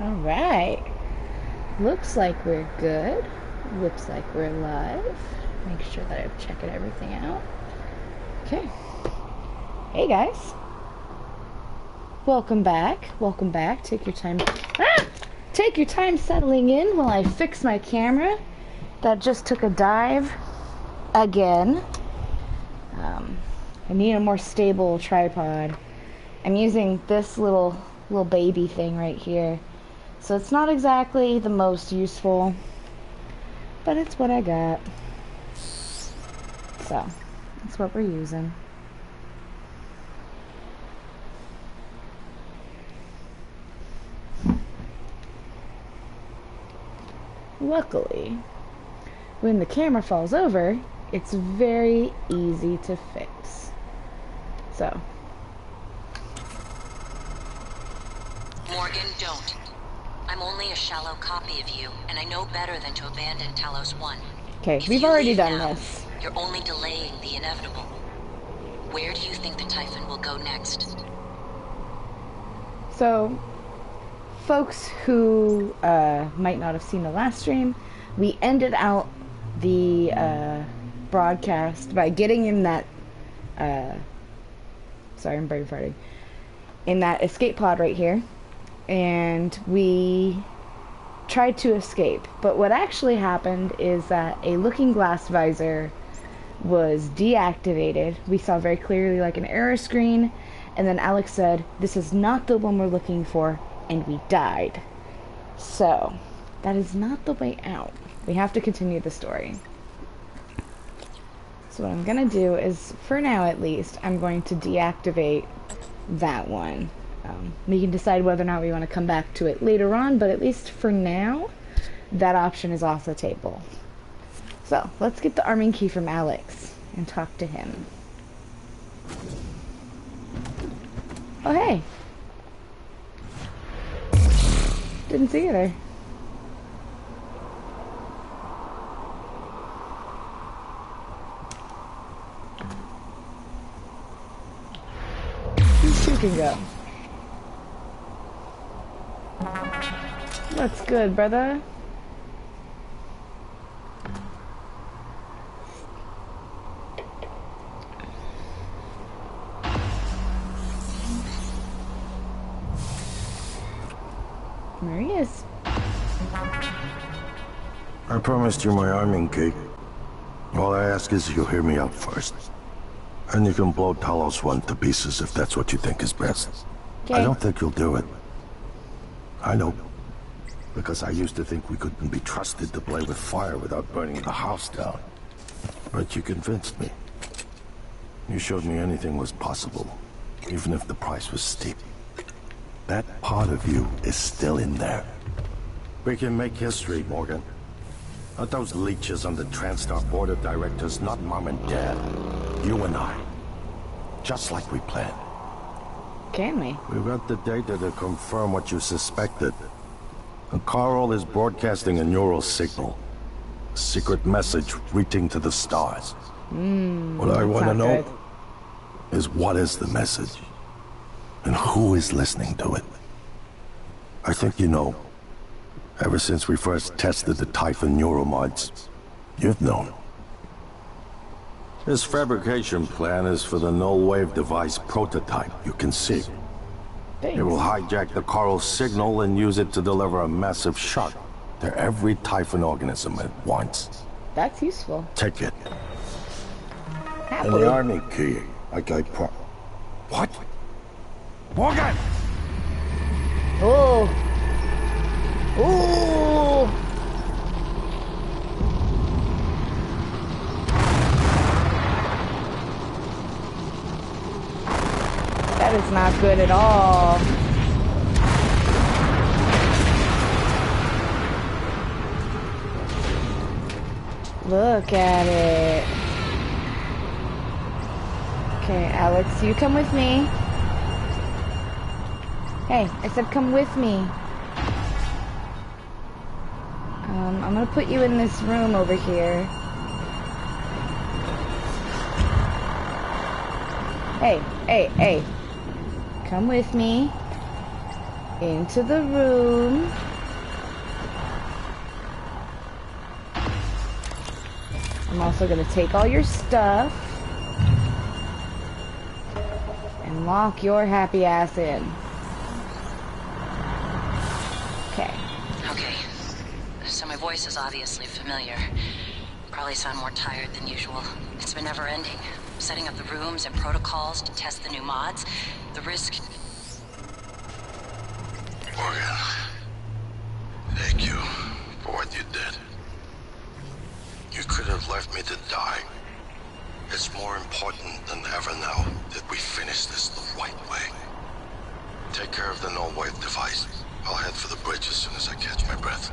Alright. Looks like we're good. Looks like we're live. Make sure that I'm checking everything out. Okay. Hey guys. Welcome back. Welcome back. Take your time. Take your time settling in while I fix my camera. That just took a dive again. I need a more stable tripod. I'm using this little baby thing right here. So it's not exactly the most useful, but it's what I got. So, that's what we're using. Luckily, when the camera falls over, it's very easy to fix. So. Morgan, don't. I'm only a shallow copy of you, and I know better than to abandon Talos 1. Okay, we've already done now, this. You're only delaying the inevitable. Where do you think the Typhon will go next? So, folks who might not have seen the last stream, we ended out the broadcast by getting in that sorry, I'm brain farting, in that escape pod right here, and we tried to escape, but what actually happened is that a looking glass visor was deactivated. We saw very clearly like an error screen, and then Alex said, "This is not the one we're looking for," and we died. So that is not the way out. We have to continue the story. So what I'm gonna do is, for now at least, I'm going to deactivate that one. We can decide whether or not we want to come back to it later on, but at least for now, that option is off the table. So let's get the arming key from Alex and talk to him. Oh hey! Didn't see you there. You can go. What's good, brother? There he is. I promised you my arming key. All I ask is you hear me out first. And you can blow Talos 1 to pieces if that's what you think is best. Okay. I don't think you'll do it. I know. Because I used to think we couldn't be trusted to play with fire without burning the house down. But you convinced me. You showed me anything was possible, even if the price was steep. That part of you is still in there. We can make history, Morgan. Not those leeches on the TranStar board of directors, not Mom and Dad. You and I. Just like we planned. Can we? We've got the data to confirm what you suspected. And Carl is broadcasting a neural signal. A secret message reaching to the stars. What I want to know is what is the message? And who is listening to it? I think you know. Ever since we first tested the Typhon neuromods, you've known. This fabrication plan is for the null-wave device prototype you can see. Thanks. It will hijack the Carl signal and use it to deliver a massive shock to every Typhon organism at once. That's useful. Take it. And Happily. the army key, like I What? Morgan! Oh. Ooh. That is not good at all. Look at it. Okay, Alex, you come with me. Hey, I said come with me. I'm gonna put you in this room over here. Hey, hey, hey. Come with me. into the room. I'm also gonna take all your stuff and lock your happy ass in. Okay. Okay. So my voice is obviously familiar. Probably sound more tired than usual. It's been never ending. Setting up the rooms and protocols to test the new mods. The risk... Morgan, thank you for what you did. You could have left me to die. It's more important than ever now that we finish this the right way. Take care of the null-wave device. I'll head for the bridge as soon as I catch my breath.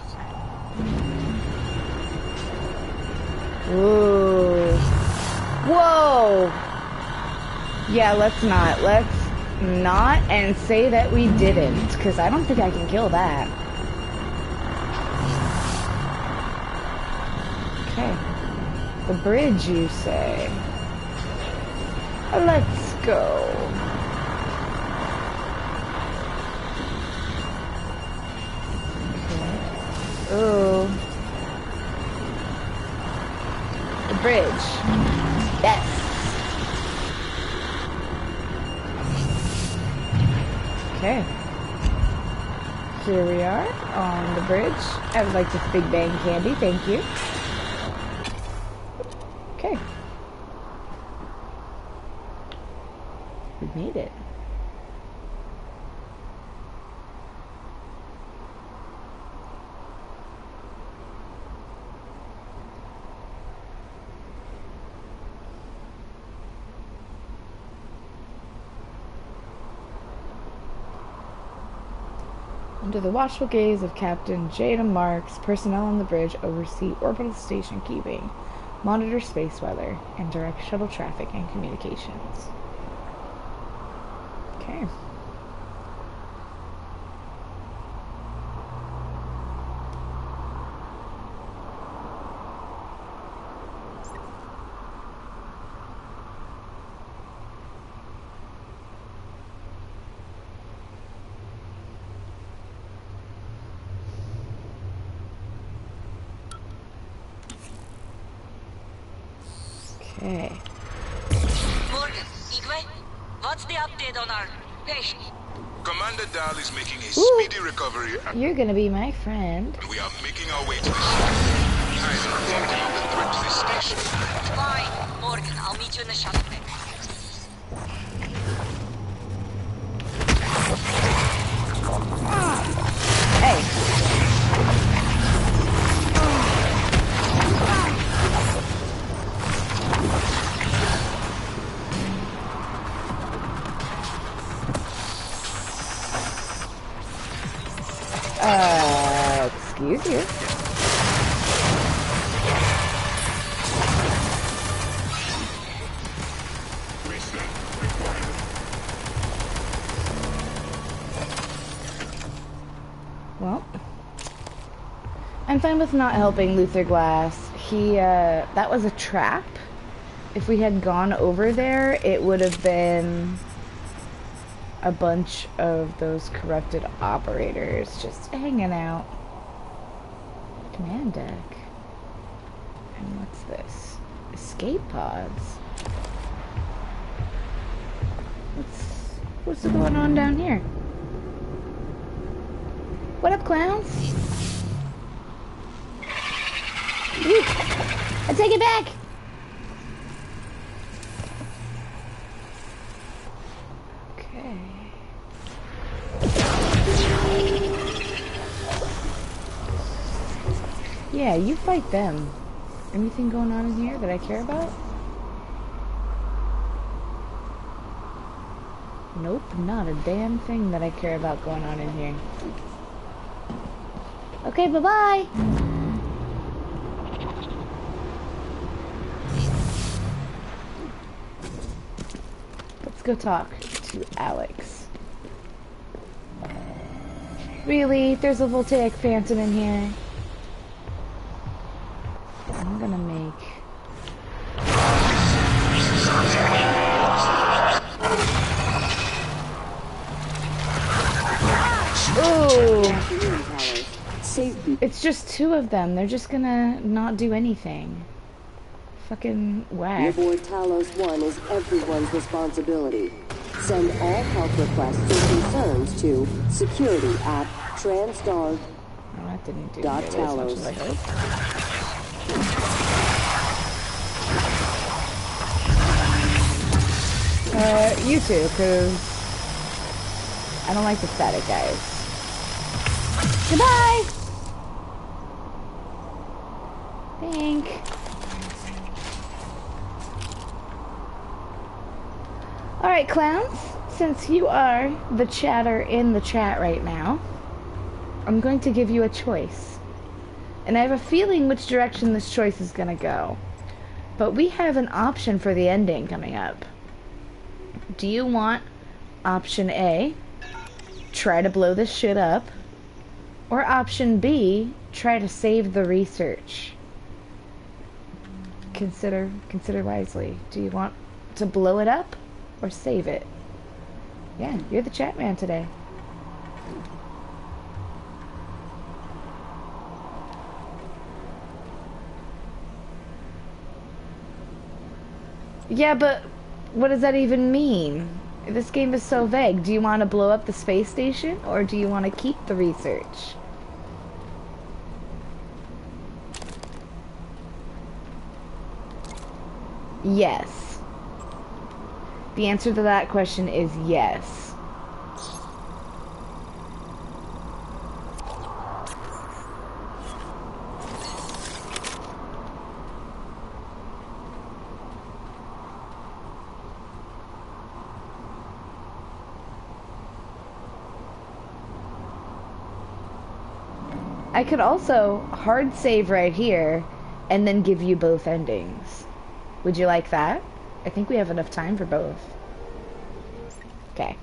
Ooh. Whoa! Yeah, let's not. Let's not and say that we didn't, because I don't think I can kill that. Okay. The bridge, you say? Let's go. Okay. Ooh. The bridge. Yes. Okay. Here we are on the bridge. I would like to Big Bang candy, thank you. Okay. We made it. Under the watchful gaze of Captain Jada Marks, personnel on the bridge oversee orbital station keeping, monitor space weather, and direct shuttle traffic and communications. Okay. Okay. Morgan, Igwe, what's the update on our patient? Commander Dahl is making a Ooh. speedy recovery, and You're gonna be my friend. we are making our way to the ship. I am thinking of the threat to the station. Fine, Morgan, I'll meet you in the shuttle bay. Hey. Excuse you. Well, I'm fine with not helping Luther Glass. That was a trap. If we had gone over there, it would have been a bunch of those corrupted operators just hanging out. Command deck. And what's this? Escape pods. What's going on down here? What up, clowns? Ooh, I take it back! Okay. Yeah, you fight them. Anything going on in here that I care about? Nope, not a damn thing that I care about going on in here. Okay, bye-bye! Let's go talk to Alex. Really? There's a voltaic phantom in here? I'm gonna make... Ooh. afternoon, Talos. Safety. It's just two of them. They're just gonna not do anything. Fucking Your whack. boy Talos 1 is everyone's responsibility. Send all help requests or concerns to security@transguard. Oh, that didn't do Dot nearly as much Talos. as I hoped. You two, because I don't like the static guys. Goodbye! Thank. Alright, clowns, since you are the chatter in the chat right now, I'm going to give you a choice. And I have a feeling which direction this choice is going to go. But we have an option for the ending coming up. Do you want option A, try to blow this shit up, or option B, try to save the research? Consider wisely. Do you want to blow it up or save it? Yeah, you're the chat man today. Yeah, but what does that even mean? This game is so vague. Do you want to blow up the space station, or do you want to keep the research? Yes. The answer to that question is yes. I could also hard save right here and then give you both endings. Would you like that? I think we have enough time for both. Okay.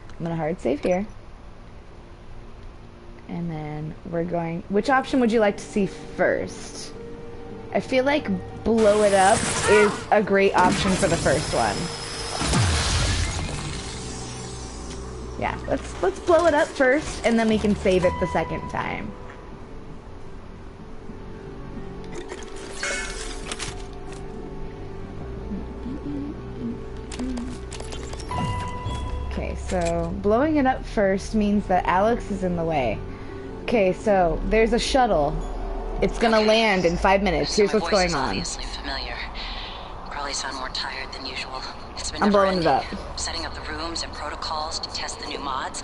I'm gonna hard save here. And then we're going... Which option would you like to see first? I feel like blow it up is a great option for the first one. Yeah, let's blow it up first, and then we can save it the second time. Okay, so blowing it up first means that Alex is in the way. Okay, so there's a shuttle. It's gonna land in 5 minutes. Here's what's going on. Obviously familiar. Probably sound more tired than usual. It's been I'm blowing it never-ending. up. Setting up the rooms and protocols to test the new mods.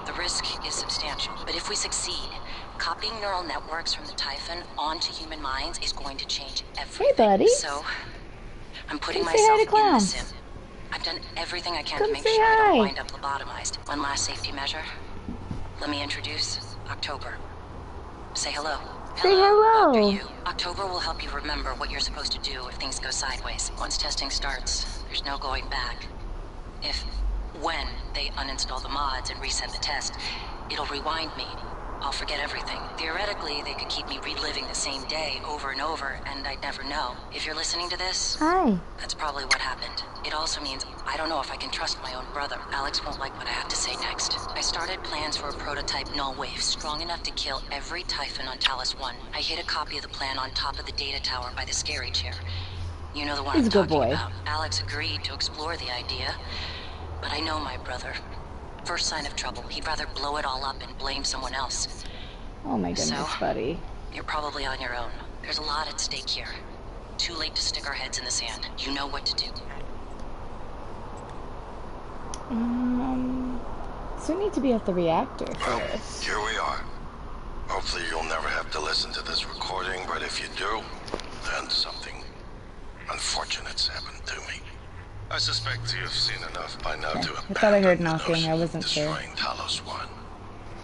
The risk is substantial, but if we succeed, copying neural networks from the Typhon onto human minds is going to change everything. Hey, buddy. So, I'm putting Come say hi myself to in the clowns. sim. I've done everything I can Come to make say sure I hi. don't wind up lobotomized. One last safety measure. Let me introduce October. Say hello. Say hello. After you. October will help you remember what you're supposed to do if things go sideways. Once testing starts, there's no going back. When they uninstall the mods and reset the test, it'll rewind me. I'll forget everything. Theoretically, they could keep me reliving the same day over and over, and I'd never know. If you're listening to this, Hi. that's probably what happened. It also means I don't know if I can trust my own brother. Alex won't like what I have to say next. I started plans for a prototype null wave strong enough to kill every Typhon on Talos 1. I hid a copy of the plan on top of the data tower by the scary chair. You know the one He's I'm a good talking boy. about. Alex agreed to explore the idea, but I know my brother. First sign of trouble, he'd rather blow it all up and blame someone else. Oh my goodness, So? buddy. You're probably on your own. There's a lot at stake here. Too late to stick our heads in the sand. You know what to do. So we need to be at the reactor for Well, this. here we are. Hopefully you'll never have to listen to this recording, but if you do, then something unfortunate's happened to me. I suspect you've seen enough by now to I thought I heard abandon the knocking. notion I of wasn't sure. destroying Talos 1.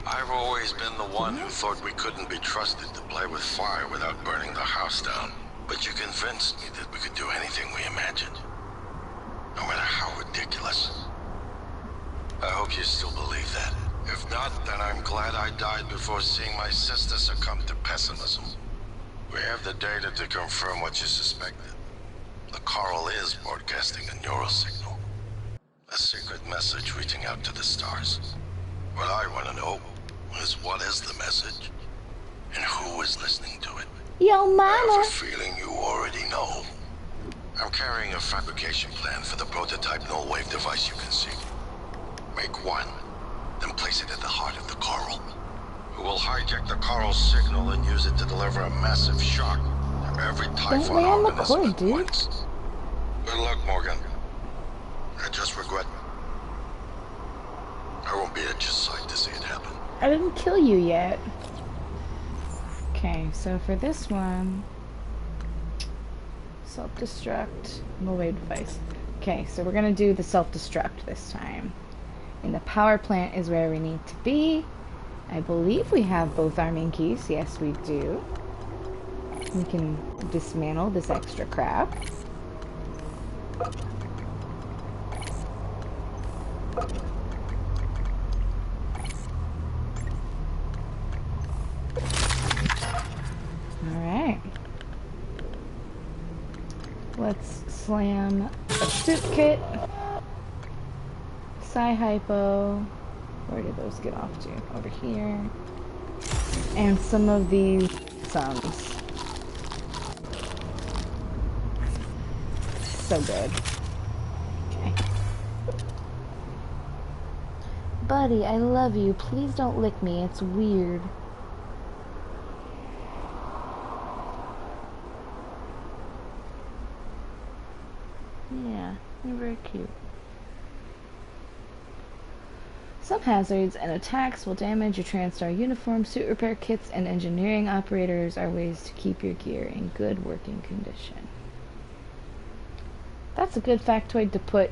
I've always been the one who thought we couldn't be trusted to play with fire without burning the house down. But you convinced me that we could do anything we imagined. No matter how ridiculous. I hope you still believe that. If not, then I'm glad I died before seeing my sister succumb to pessimism. We have the data to confirm what you suspected. The coral is broadcasting a neural signal. A secret message reaching out to the stars. What I want to know, What is the message? And who is listening to it? Yo, I have mama. a feeling you already know. I'm carrying a fabrication plan for the prototype null-wave device you can see. Make one, then place it at the heart of the coral. We will hijack the coral's signal and use it to deliver a massive shock to every typhon land the organism cord, at dude. once. Good luck, Morgan. I just regret I won't be at your side to see it happen. I didn't kill you yet. Okay, so for this one, self-destruct, null-wave device. Okay, so we're gonna do the self-destruct this time. And the power plant is where we need to be. I believe we have both our main keys. Yes, we do. We can dismantle this extra crap. Alright. Let's slam a suit kit. Hypo. Where did those get off to? Over here. And some of these sums. So good. Okay. Buddy, I love you. Please don't lick me. It's weird. Yeah, you're very cute. Some hazards and attacks will damage your TranStar uniform. Suit repair kits and engineering operators are ways to keep your gear in good working condition. That's a good factoid to put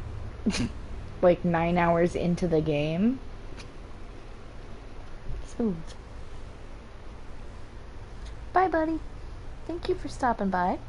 like 9 hours into the game. Smooth. Bye, buddy. Thank you for stopping by.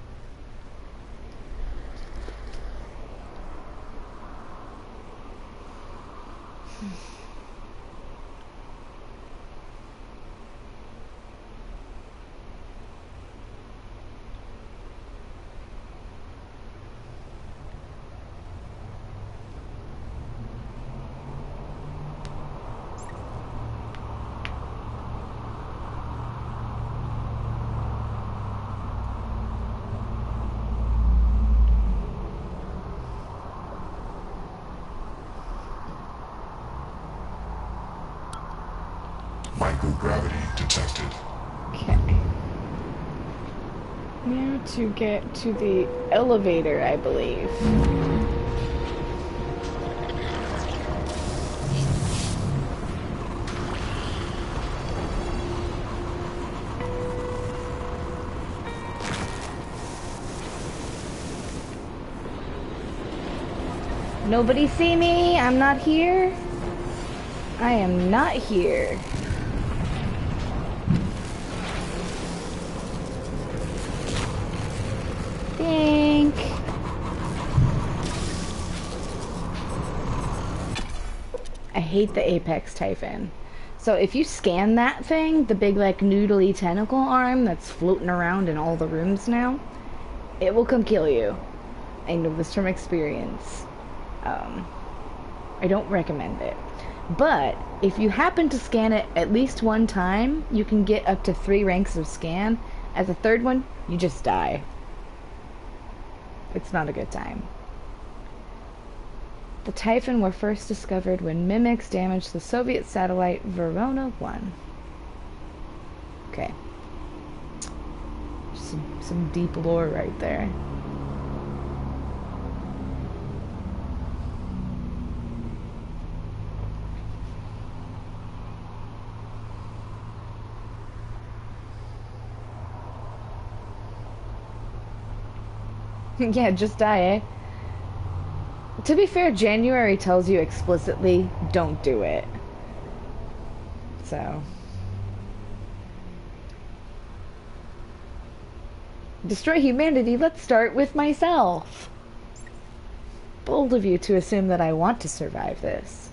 Microgravity detected. Okay. Now to get to the elevator, I believe. Nobody see me? I'm not here. I am not here. Think. I hate the Apex Typhon. So if you scan that thing, the big like noodly tentacle arm that's floating around in all the rooms now, it will come kill you. I know this from experience. I don't recommend it. But if you happen to scan it at least one time, you can get up to 3 ranks of scan. At the 3rd one, you just die. It's not a good time. The Typhon were first discovered when mimics damaged the Soviet satellite Verona 1. Okay. Some deep lore right there. Yeah, just die, eh? To be fair, January tells you explicitly, don't do it. So. Destroy humanity, let's start with myself. Bold of you to assume that I want to survive this.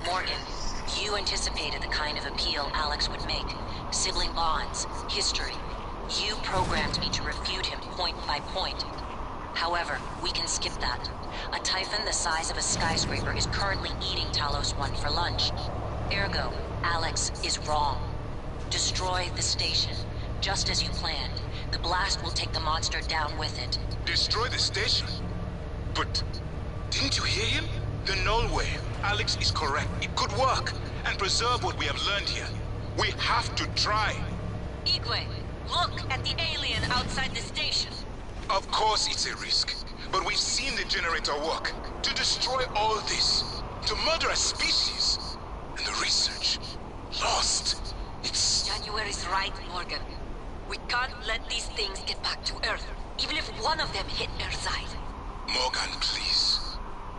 Morgan, you anticipated the kind of appeal Alex would make. Sibling bonds, history. You programmed me to refute him point by point. However, we can skip that. A Typhon the size of a skyscraper is currently eating Talos 1 for lunch. Ergo, Alex is wrong. Destroy the station, just as you planned. The blast will take the monster down with it. Destroy the station? But didn't you hear him? The null wave. Alex is correct. It could work and preserve what we have learned here. We have to try. Igwe, look at the alien outside the station. Of course it's a risk, but we've seen the generator work. To destroy all this, to murder a species, and the research lost. It's... January's right, Morgan. We can't let these things get back to Earth, even if one of them hit Earthside. Morgan, please.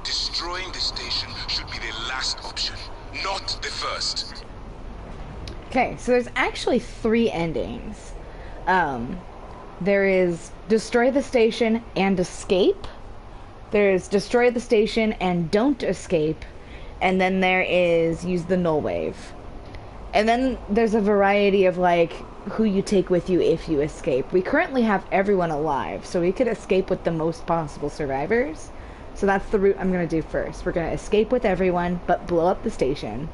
Destroying the station should be the last option, not the first. Okay, so there's actually 3 endings. There is destroy the station and escape. There's destroy the station and don't escape. And then there is use the null wave. And then there's a variety of, like, who you take with you if you escape. We currently have everyone alive, so we could escape with the most possible survivors. So that's the route I'm going to do first. We're going to escape with everyone, but blow up the station.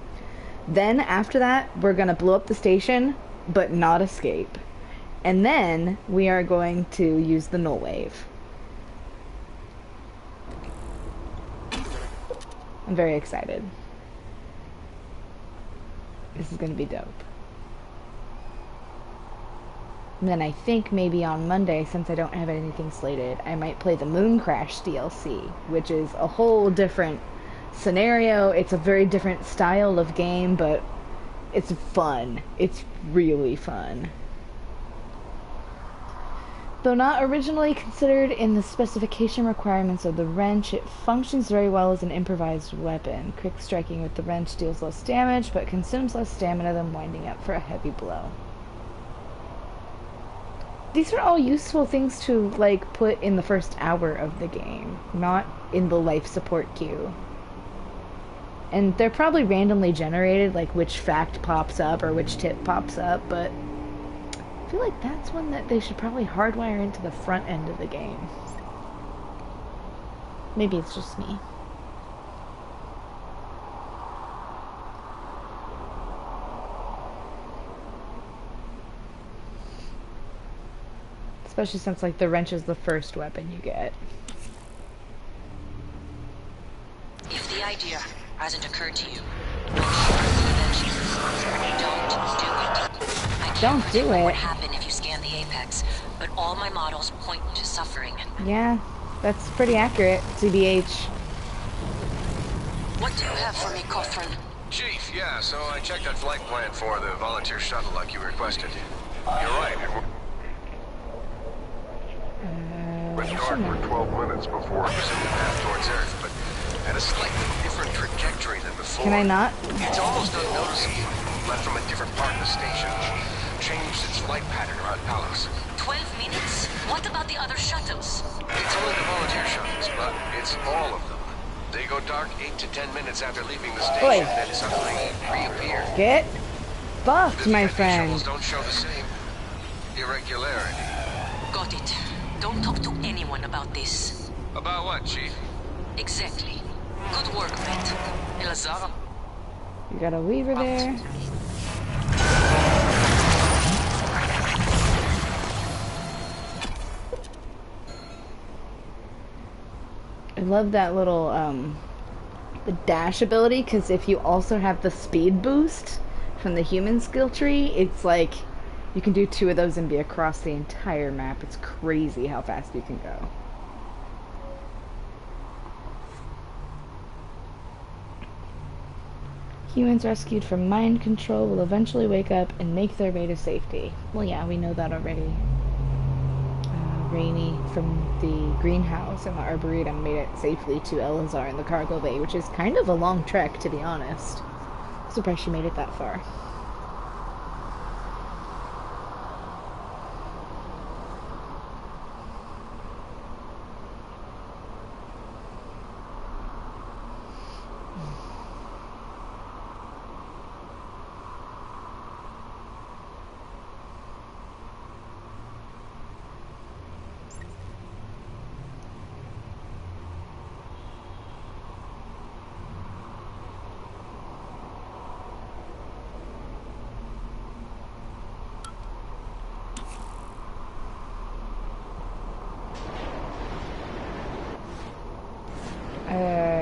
Then, after that, we're going to blow up the station, but not escape. And then, we are going to use the null wave. I'm very excited. This is going to be dope. And then I think maybe on Monday, since I don't have anything slated, I might play the Moon Crash DLC, which is a whole different scenario. It's a very different style of game, but it's fun. It's really fun. Though not originally considered in the specification requirements of the wrench, it functions very well as an improvised weapon. Quick striking with the wrench deals less damage, but consumes less stamina than winding up for a heavy blow. These are all useful things to, like, put in the first hour of the game, not in the life support queue. And they're probably randomly generated, like which fact pops up or which tip pops up, but I feel like that's one that they should probably hardwire into the front end of the game. Maybe it's just me. Especially since, like, the wrench is the first weapon you get. If the idea hasn't occurred to you, don't do it. Don't do What would it. happen if you scan the apex? But all my models point to suffering. Yeah, that's pretty accurate, TBH. What do you have for me, Cothran? Chief, yeah, so I checked that flight plan for the volunteer shuttle like you requested. You're right, Went dark for 12 minutes before resuming path towards Earth, but at a slightly different trajectory than before. Can I not? It's almost unnoticeable. Left from a different part of the station. Changed its flight pattern around Palos. 12 minutes? What about the other shuttles? It's only the volunteer shuttles, but it's all of them. They go dark 8 to 10 minutes after leaving the Oi. station, then suddenly reappear. Get buffed, The my VIP friend. shuttles don't show the same irregularity. Got it. Don't talk to anyone about this. About what, Chief? Exactly. Good work, mate. Elazar. You got a Weaver there. I love that little, the dash ability, because if you also have the speed boost from the human skill tree, it's like, you can do 2 of those and be across the entire map. It's crazy how fast you can go. Humans rescued from mind control will eventually wake up and make their way to safety. Well, yeah, we know that already. Rainy from the greenhouse and the arboretum made it safely to Elazar in the cargo bay, which is kind of a long trek, to be honest. Surprised she made it that far.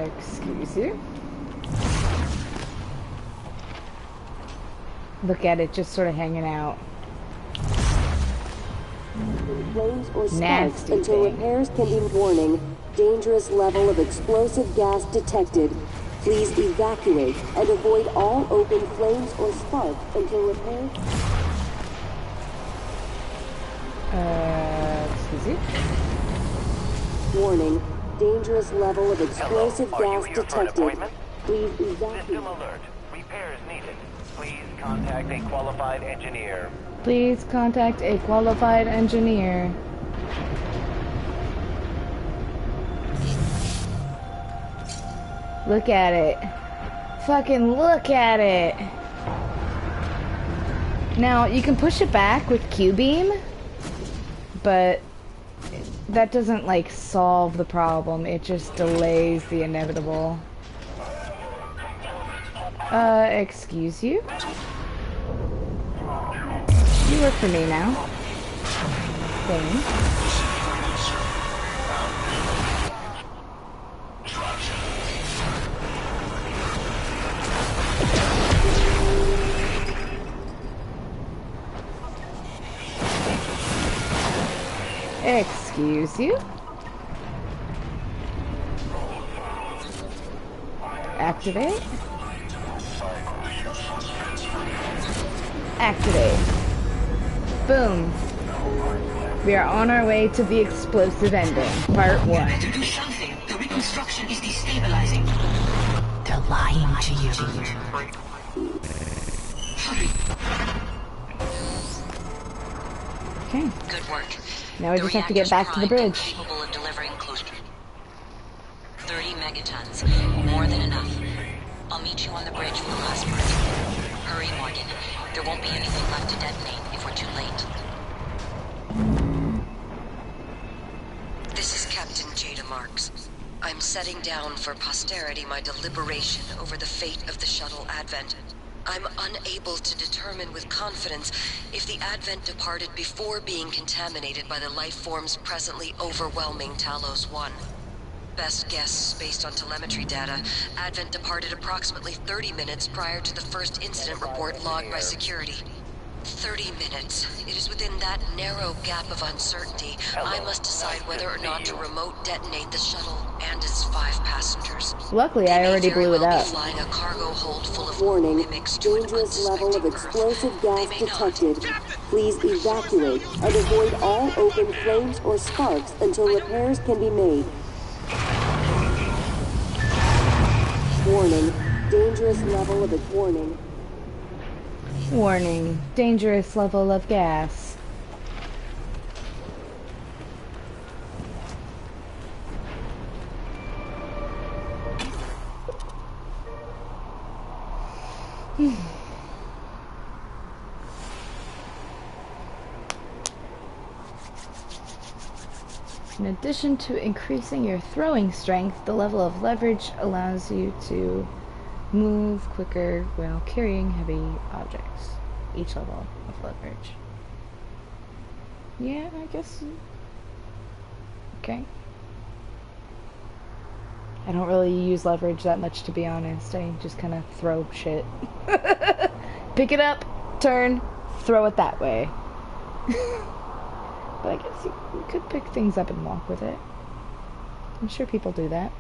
Excuse you. Look at it just sort of hanging out. Flames or sparks Nasty until thing. repairs can be warning. Dangerous level of explosive gas detected. Please evacuate and avoid all open flames or sparks until repairs. Excuse you. Warning. Dangerous level of explosive Hello, are you gas here for an detected. appointment? Please System evacuate. alert. Repairs needed. Please contact a qualified engineer. Please contact a qualified engineer. Look at it. Fucking look at it. Now, you can push it back with Q-beam, but that doesn't, like, solve the problem. It just delays the inevitable. Excuse you? You work for me now. Thanks. Excuse you? Activate. Activate. Boom. We are on our way to the explosive ending. Part 1. To do something. The reconstruction is destabilizing. They're lying to you. Okay. Good work. Now we just have to get back to the bridge. Capable of delivering close to 30 megatons. More than enough. I'll meet you on the bridge for the last part. Hurry, Morgan. There won't be anything left to detonate if we're too late. This is Captain Jada Marks. I'm setting down for posterity my deliberation over the fate of the shuttle Advent. I'm unable to determine with confidence if the Advent departed before being contaminated by the life forms presently overwhelming Talos 1. Best guess, based on telemetry data, Advent departed approximately 30 minutes prior to the first incident report logged by security. 30 minutes. It is within that narrow gap of uncertainty, I must decide whether or not to remote detonate the shuttle and its 5 passengers. Luckily, I already blew it up. Flying a cargo hold full of Warning. mimics to an Dangerous level of unsuspecting Earth. explosive gas They may detected. not. Please evacuate and avoid all open flames or sparks until repairs can be made. Warning. Dangerous level of warning. Warning. Dangerous level of gas. In addition to increasing your throwing strength, the level of leverage allows you to move quicker while carrying heavy objects. Each level of leverage. Yeah, I guess. Okay. I don't really use leverage that much, to be honest. I just kind of throw shit. Pick it up, turn, throw it that way. But I guess you could pick things up and walk with it. I'm sure people do that.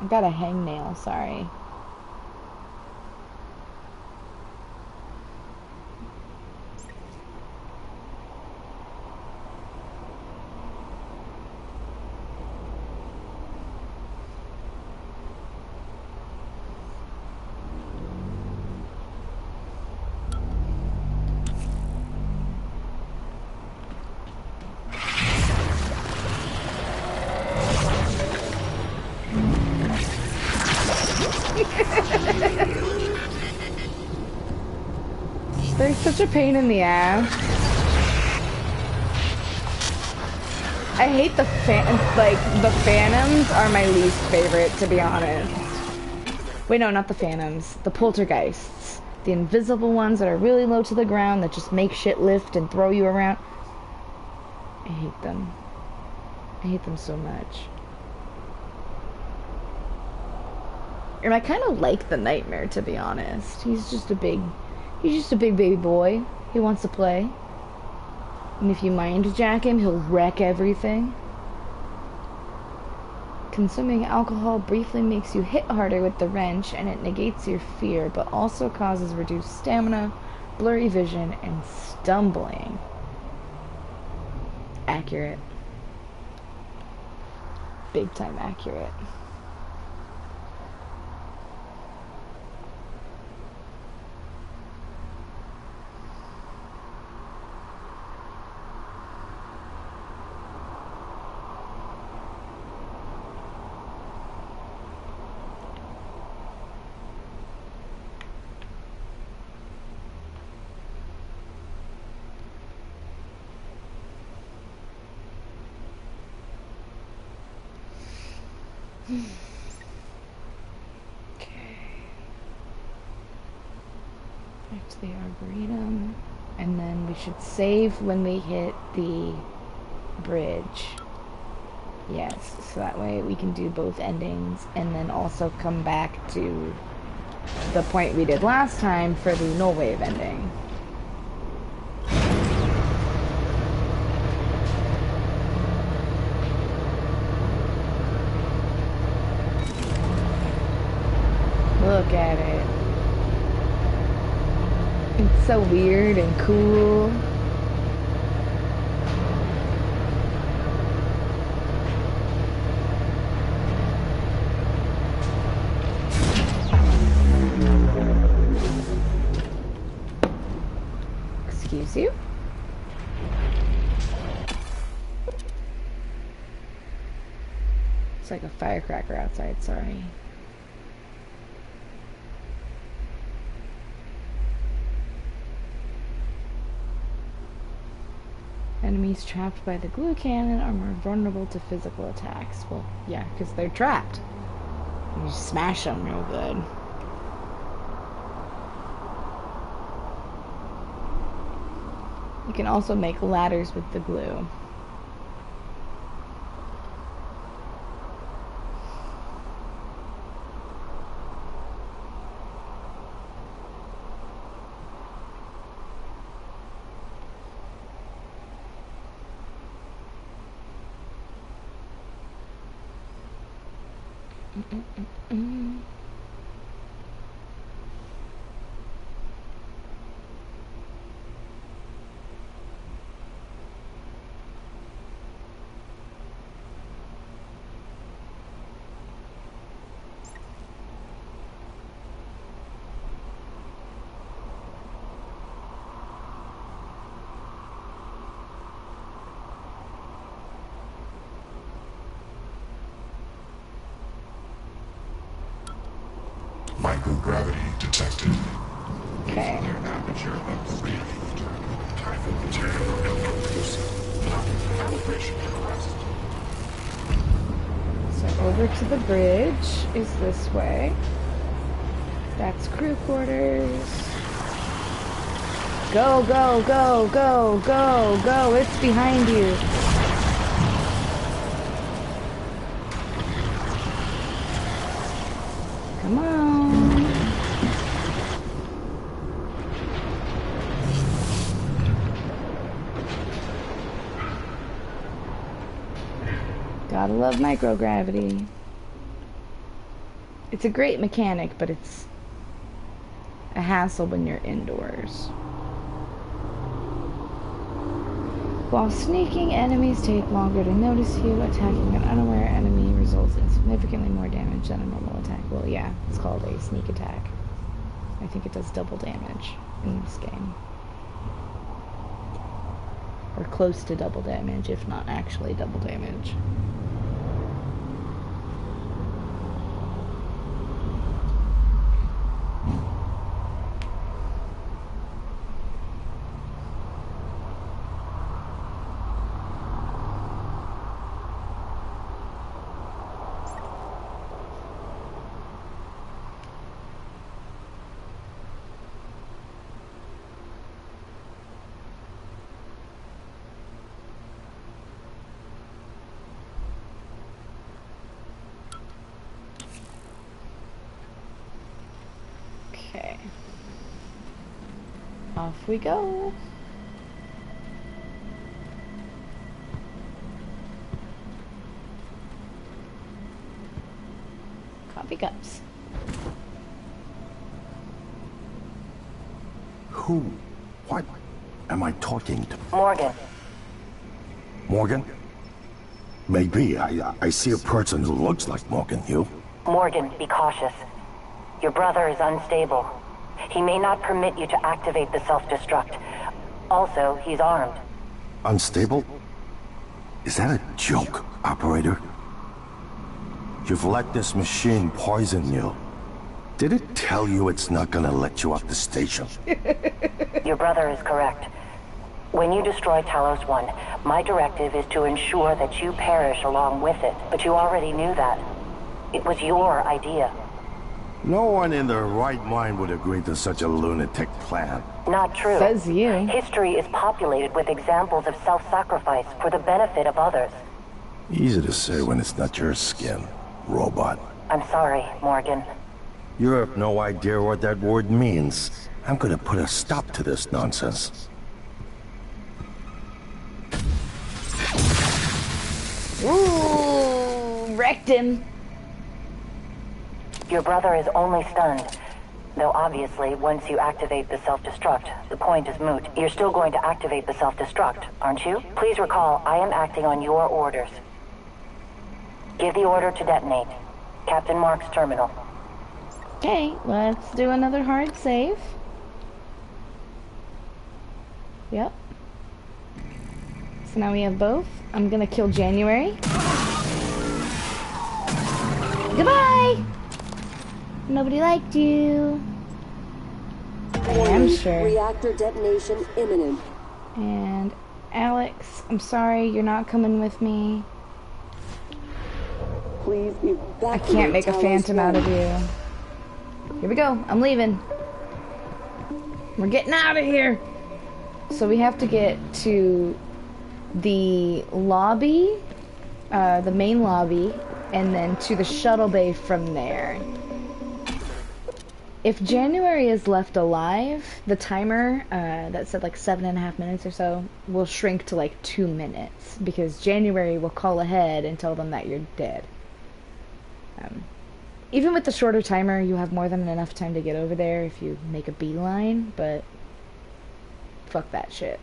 I got a hangnail, sorry. They're such a pain in the ass. I hate the the Phantoms are my least favorite, to be honest. Wait, no, not the Phantoms. The Poltergeists. The invisible ones that are really low to the ground that just make shit lift and throw you around. I hate them. I hate them so much. And I kind of like the Nightmare, to be honest. He's just a big baby boy. He wants to play. And if you mind jack him, he'll wreck everything. Consuming alcohol briefly makes you hit harder with the wrench, and it negates your fear, but also causes reduced stamina, blurry vision, and stumbling. Accurate. Big time accurate. Okay. Back to the Arboretum. And then we should save when we hit the bridge. Yes, so that way we can do both endings and then also come back to the point we did last time for the null wave ending. Look at it. It's so weird and cool. Excuse you? It's like a firecracker outside, sorry. Enemies trapped by the glue cannon are more vulnerable to physical attacks. Well, yeah, because they're trapped. You smash them real good. You can also make ladders with the glue. Microgravity detected. Okay. Aperture upgraded. Type of material introduced. Calibration request. So over to the bridge is this way. That's crew quarters. Go, go, go, go, go, go. It's behind you. Come on. Gotta love microgravity. It's a great mechanic, but it's a hassle when you're indoors. While sneaking, enemies take longer to notice you. Attacking an unaware enemy results in significantly more damage than a normal attack. Well, yeah, it's called a sneak attack. I think it does double damage in this game. Or close to double damage, if not actually double damage. Off we go. Coffee cups. Who? What am I talking to? Morgan. Morgan? Maybe. I see a person who looks like Morgan. You? Morgan, be cautious. Your brother is unstable. He may not permit you to activate the self-destruct. Also, he's armed. Unstable? Is that a joke, operator? You've let this machine poison you. Did it tell you it's not gonna let you off the station? Your brother is correct. When you destroy Talos 1, my directive is to ensure that you perish along with it. But you already knew that. It was your idea. No one in their right mind would agree to such a lunatic plan. Not true. Says you. History is populated with examples of self-sacrifice for the benefit of others. Easy to say when it's not your skin, robot. I'm sorry, Morgan. You have no idea what that word means. I'm gonna put a stop to this nonsense. Ooh, wrecked him. Your brother is only stunned. Though obviously, once you activate the self-destruct, the point is moot. You're still going to activate the self-destruct, aren't you? Please recall, I am acting on your orders. Give the order to detonate. Captain Mark's terminal. Okay, let's do another hard save. Yep. So now we have both. I'm gonna kill January. Goodbye! Nobody liked you. I am sure. Reactor detonation imminent. And Alex, I'm sorry, you're not coming with me. Please evacuate. I can't make a Talos phantom out of 1. you. Here we go. I'm leaving. We're getting out of here. So we have to get to the lobby, the main lobby, and then to the shuttle bay from there. If January is left alive, the timer that said like 7.5 minutes or so will shrink to like 2 minutes, because January will call ahead and tell them that you're dead. Even with the shorter timer, you have more than enough time to get over there if you make a beeline, but fuck that shit.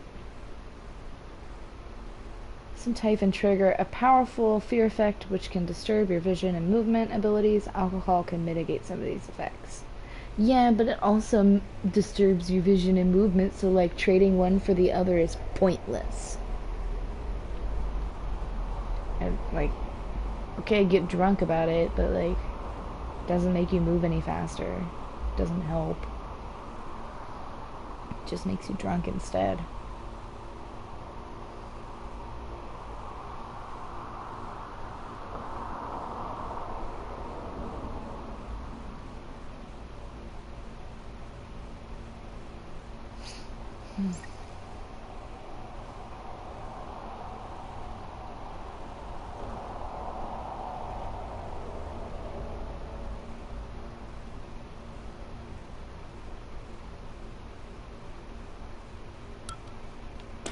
Some Typhon trigger a powerful fear effect which can disturb your vision and movement abilities. Alcohol can mitigate some of these effects. Yeah, but it also disturbs your vision and movement, so like trading one for the other is pointless. And like, okay, get drunk about it, but like, doesn't make you move any faster. Doesn't help. It just makes you drunk instead.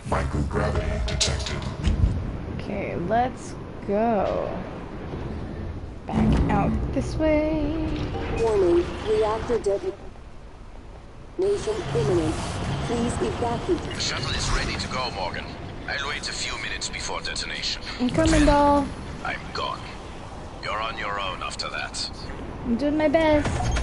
Microgravity detected. Okay, let's go. Back out this way. Warning, reactor detonation imminent. Please evacuate. The shuttle is ready to go, Morgan. I'll wait a few minutes before detonation. I'm coming, doll. I'm gone. You're on your own after that. I'm doing my best.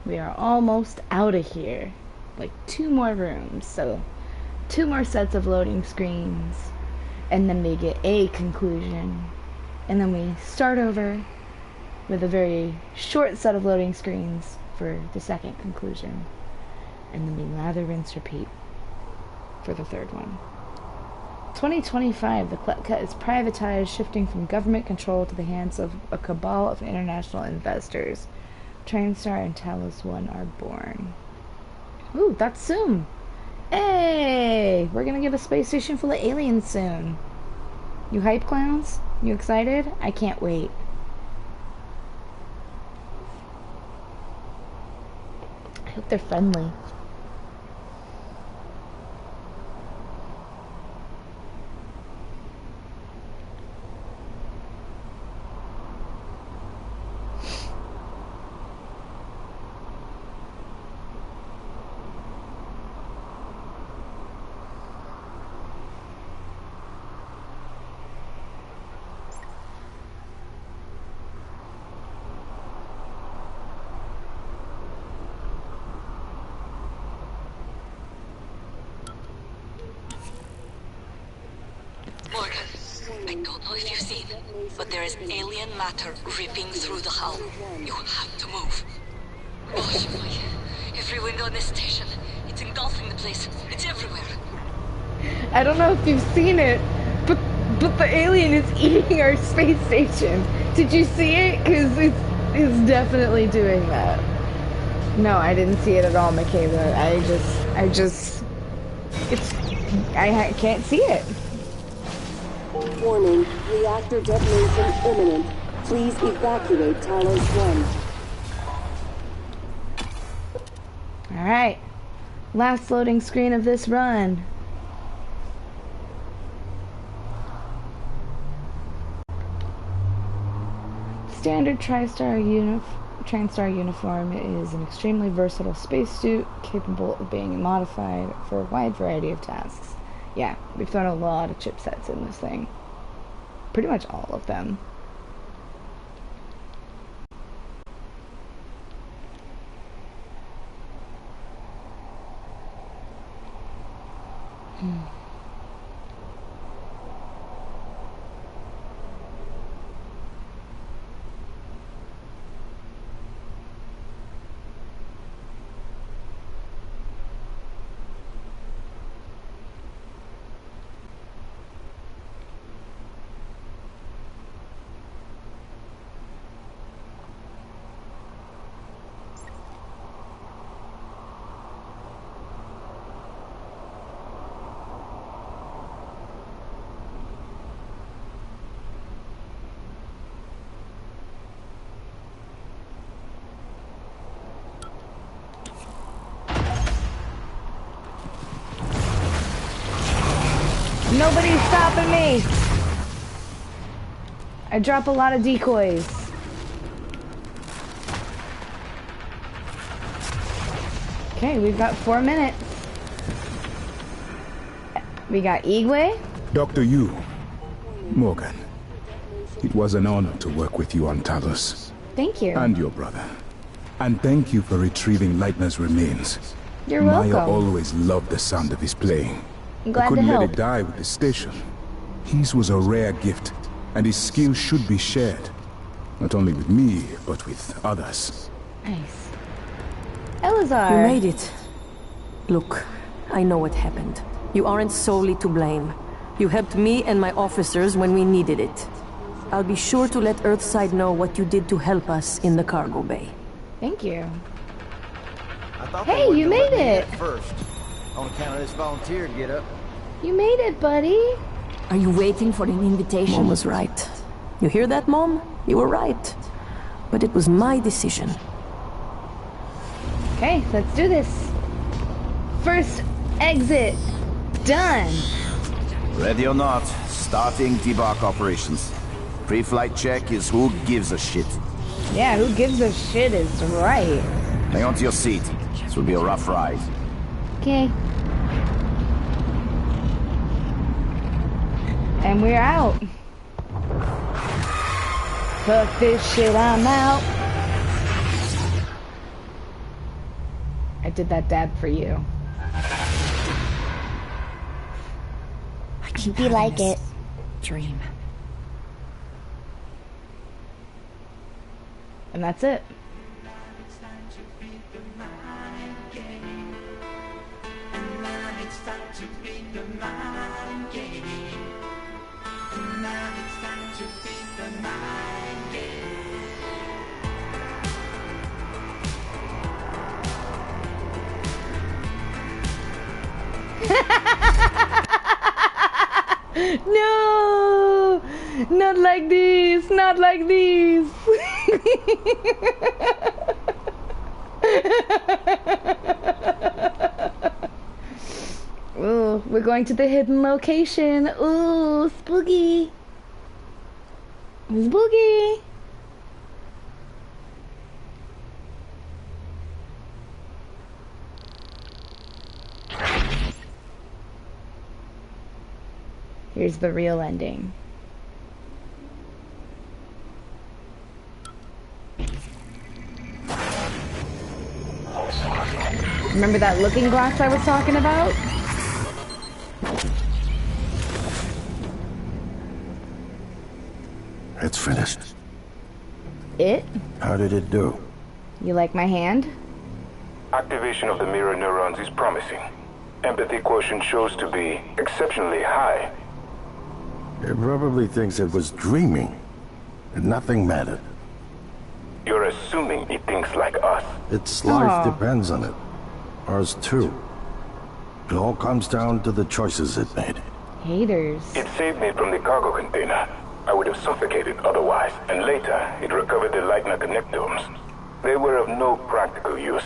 We are almost out of here. Like 2 more rooms, so 2 more sets of loading screens, and then we get a conclusion, and then we start over with a very short set of loading screens for the second conclusion, and then we lather, rinse, repeat for the third one. 2025, the Klepka is privatized, shifting from government control to the hands of a cabal of international investors. TranStar and Talos 1 are born. Ooh, that's soon. Hey! We're gonna get a space station full of aliens soon. You hype, clowns? You excited? I can't wait. I hope they're friendly. Morgan, I don't know if you've seen, but there is alien matter ripping through the hull. You have to move. Gosh, every window in this station, it's engulfing the place. It's everywhere. I don't know if you've seen it, but the alien is eating our space station. Did you see it? Because it's definitely doing that. No, I didn't see it at all, Michaela. I can't see it. Warning, reactor detonation imminent. Please evacuate Talos 1. Alright. Last loading screen of this run. Standard TranStar uniform is an extremely versatile spacesuit capable of being modified for a wide variety of tasks. Yeah, we've thrown a lot of chipsets in this thing. Pretty much all of them. Nobody's stopping me. I drop a lot of decoys. Okay, we've got 4 minutes. We got Igwe. Dr. Yu, Morgan, it was an honor to work with you on Talos. Thank you. And your brother. And thank you for retrieving Leitner's remains. You're Maya welcome. always loved the sound of his playing. I'm glad I couldn't to let help. it die with the station. His was a rare gift, and his skills should be shared. Not only with me, but with others. Nice. Elazar. You made it. Look, I know what happened. You aren't solely to blame. You helped me and my officers when we needed it. I'll be sure to let Earthside know what you did to help us in the cargo bay. Thank you. Hey, you made it. First, on account of this volunteer get up. You made it, buddy. Are you waiting for an invitation? Mom was right. You hear that, Mom? You were right. But it was my decision. Okay, let's do this. First exit. Done. Ready or not, starting debark operations. Pre-flight check is who gives a shit. Yeah, who gives a shit is right. Hang on to your seat. This will be a rough ride. Okay. And we're out. Fuck this shit, I'm out. I did that dab for you. I keep Be like it. Dream. And that's it. No! Not like this! Not like this! Ooh, we're going to the hidden location. Ooh, spooky. Spooky. Here's the real ending. Remember that looking glass I was talking about? It's finished. It? How did it do? You like my hand? Activation of the mirror neurons is promising. Empathy quotient shows to be exceptionally high. It probably thinks it was dreaming. And nothing mattered. You're assuming it thinks like us. Its life depends on it. Ours too. It all comes down to the choices it made. Haters. It saved me from the cargo container. I would have suffocated otherwise, and later it recovered the Lightner connectomes. They were of no practical use,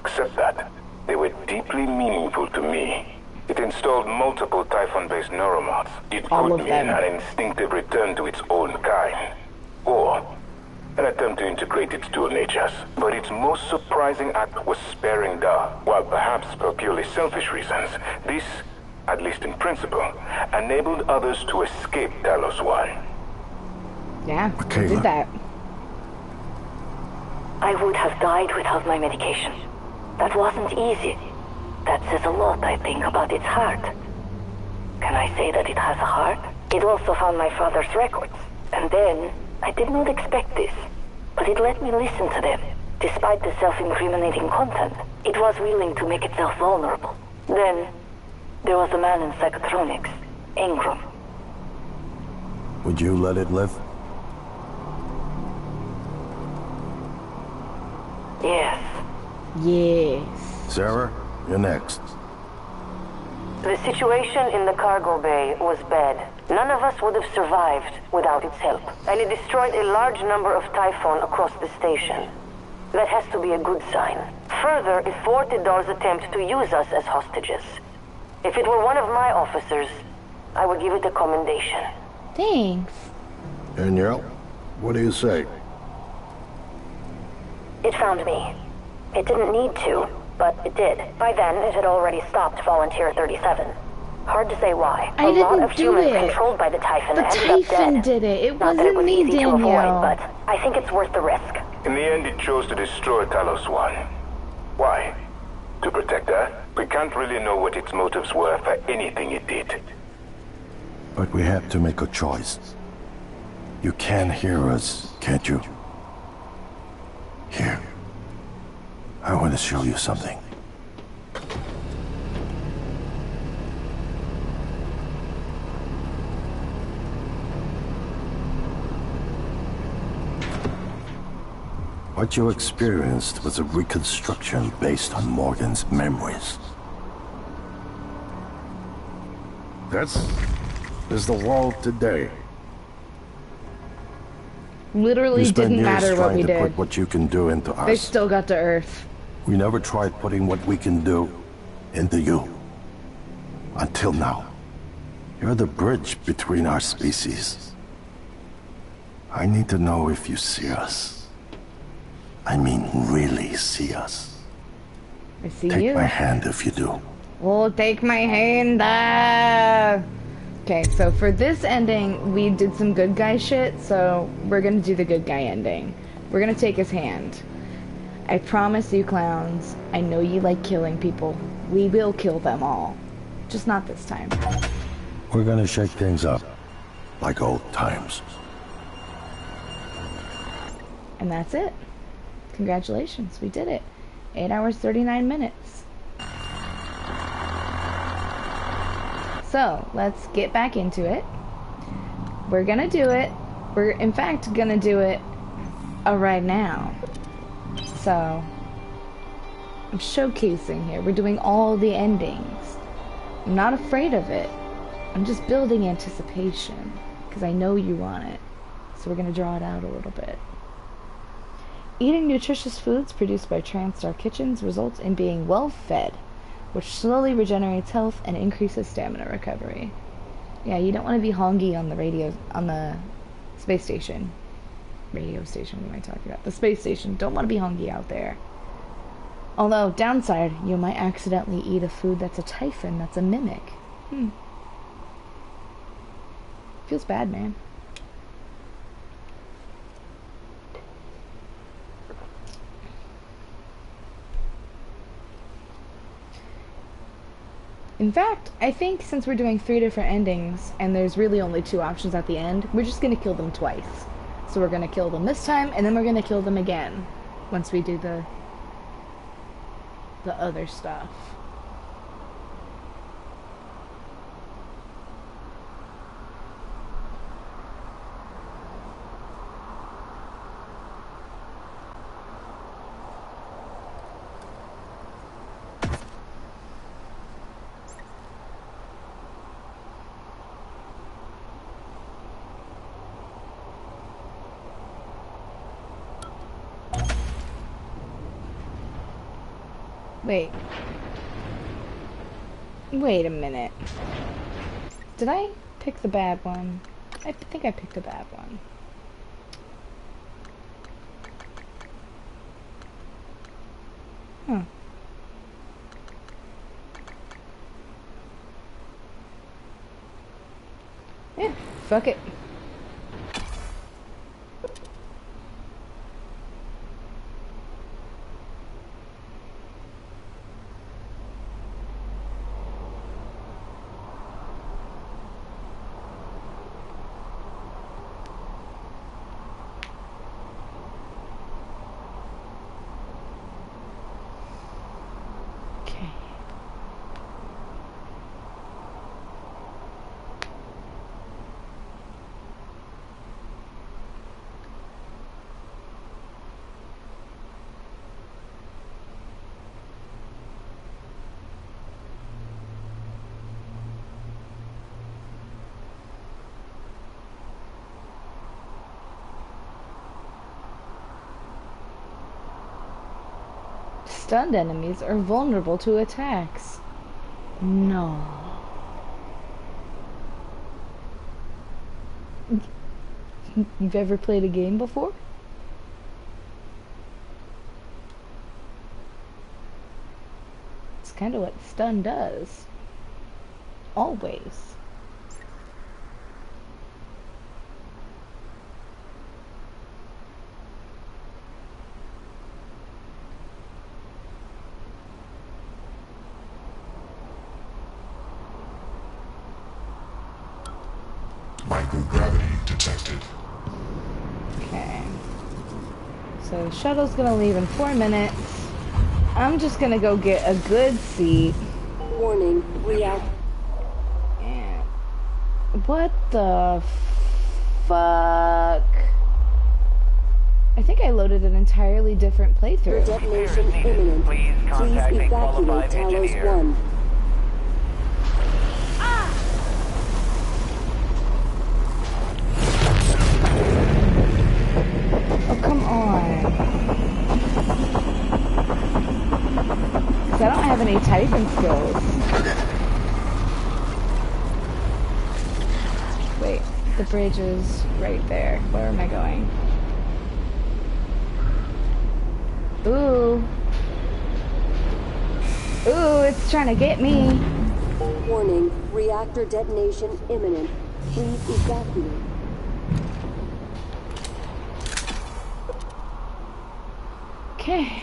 except that they were deeply meaningful to me. It installed multiple Typhon-based neuromods. It could mean an instinctive return to its own kind, or an attempt to integrate its dual natures. But its most surprising act was sparing Da. While perhaps for purely selfish reasons, this, at least in principle, enabled others to escape Talos 1. Yeah, I did that. I would have died without my medication. That wasn't easy. That says a lot, I think, about its heart. Can I say that it has a heart? It also found my father's records. And then, I did not expect this, but it let me listen to them. Despite the self-incriminating content, it was willing to make itself vulnerable. Then, there was a man in psychotronics, Ingram. Would you let it live? Yes. Yes. Sarah, you're next. The situation in the cargo bay was bad. None of us would have survived without its help. And it destroyed a large number of Typhon across the station. That has to be a good sign. Further, it thwarted Dar's attempt to use us as hostages. If it were one of my officers, I would give it a commendation. Thanks. Danielle, what do you say? It found me. It didn't need to, but it did. By then, it had already stopped Volunteer 37. Hard to say why. A lot of humans it. controlled by the Typhon The ended up Typhon dead. did it. It Not that it wasn't was me, easy Danielle. to avoid, but I think it's worth the risk. In the end, it chose to destroy Talos 1. Why? To protect her? We can't really know what its motives were for anything it did. But we have to make a choice. You can hear us, can't you? Here. I want to show you something. What you experienced was a reconstruction based on Morgan's memories. This is the world today. Literally didn't matter what we to did. Put what you can do into us. They still got to Earth. We never tried putting what we can do into you. Until now. You're the bridge between our species. I need to know if you see us. I mean, really see us. I see Take you. my hand if you do. Oh, take my hand. Okay, so for this ending, we did some good guy shit, so we're gonna do the good guy ending. We're gonna take his hand. I promise you, clowns, I know you like killing people. We will kill them all. Just not this time. We're gonna shake things up. Like old times. And that's it. Congratulations, we did it. 8 hours, 39 minutes. So, let's get back into it. We're gonna do it. We're, in fact, gonna do it right now. So, I'm showcasing here. We're doing all the endings. I'm not afraid of it. I'm just building anticipation, because I know you want it. So we're going to draw it out a little bit. Eating nutritious foods produced by TranStar Kitchens results in being well fed, which slowly regenerates health and increases stamina recovery. Yeah, you don't want to be hongy on the space station. Radio station, what am I talking about? The space station. Don't want to be hongy out there. Although, downside, you might accidentally eat a food that's a typhon, that's a mimic. Feels bad, man. In fact, I think since we're doing 3 different endings, and there's really only 2 options at the end, we're just gonna kill them twice. So we're gonna kill them this time, and then we're gonna kill them again, once we do the other stuff. Wait a minute. Did I pick the bad one? I think I picked the bad one. Huh. Yeah, fuck it. Stunned enemies are vulnerable to attacks. No. You've ever played a game before? It's kind of what stun does. Always. Microgravity detected. Okay. So the shuttle's gonna leave in 4 minutes. I'm just gonna go get a good seat. Warning, react. Yeah. What the fuck? I think I loaded an entirely different playthrough. Detonation imminent. Please evacuate Towers 1. Oh, come on. Because I don't have any typing skills. Wait, the bridge is right there. Where am I going? Ooh. Ooh, it's trying to get me. Warning, reactor detonation imminent. Please evacuate. Okay.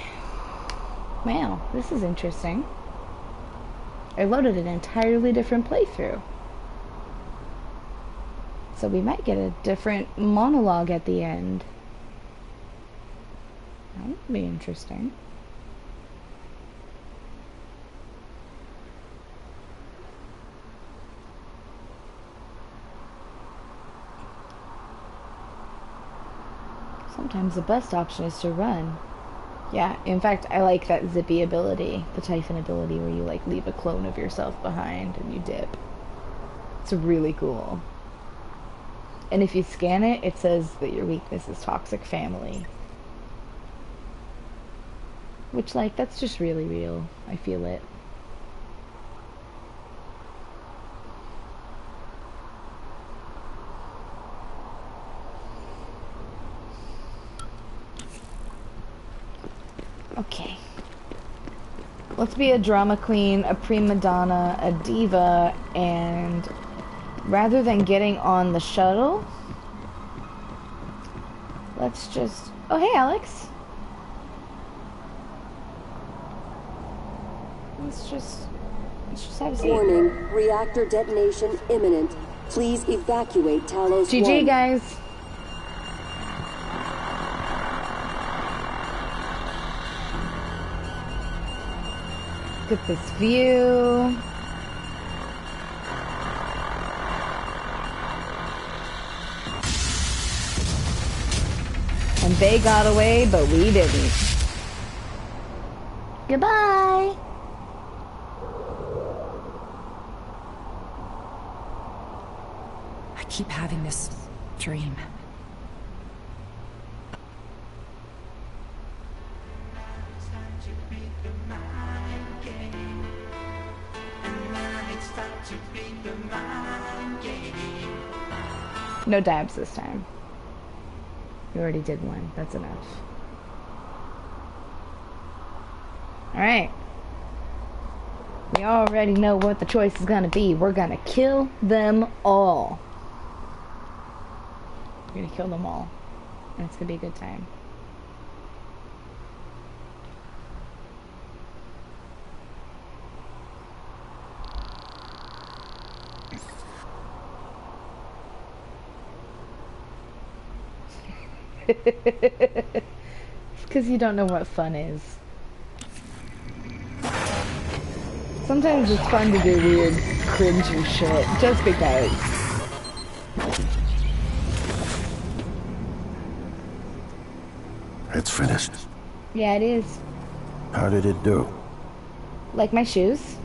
Wow, this is interesting. I loaded an entirely different playthrough. So we might get a different monologue at the end. That would be interesting. Sometimes the best option is to run. Yeah, in fact, I like that zippy ability, the Typhon ability, where you like leave a clone of yourself behind and you dip. It's really cool. And if you scan it, it says that your weakness is toxic family. Which, like, that's just really real. I feel it. Okay. Let's be a drama queen, a prima donna, a diva, and rather than getting on the shuttle, let's just... Oh, hey, Alex. Let's just have a seat. Warning, reactor detonation imminent. Please evacuate Talos 1. GG, guys. Look at this view. And they got away, but we didn't. Goodbye. I keep having this dream. No dabs this time. You already did one. That's enough. Alright. We already know what the choice is gonna be. We're gonna kill them all. We're gonna kill them all. And it's gonna be a good time. It's because you don't know what fun is. Sometimes it's fun to do weird, cringy shit, just because. It's finished. Yeah, it is. How did it do? Like my shoes?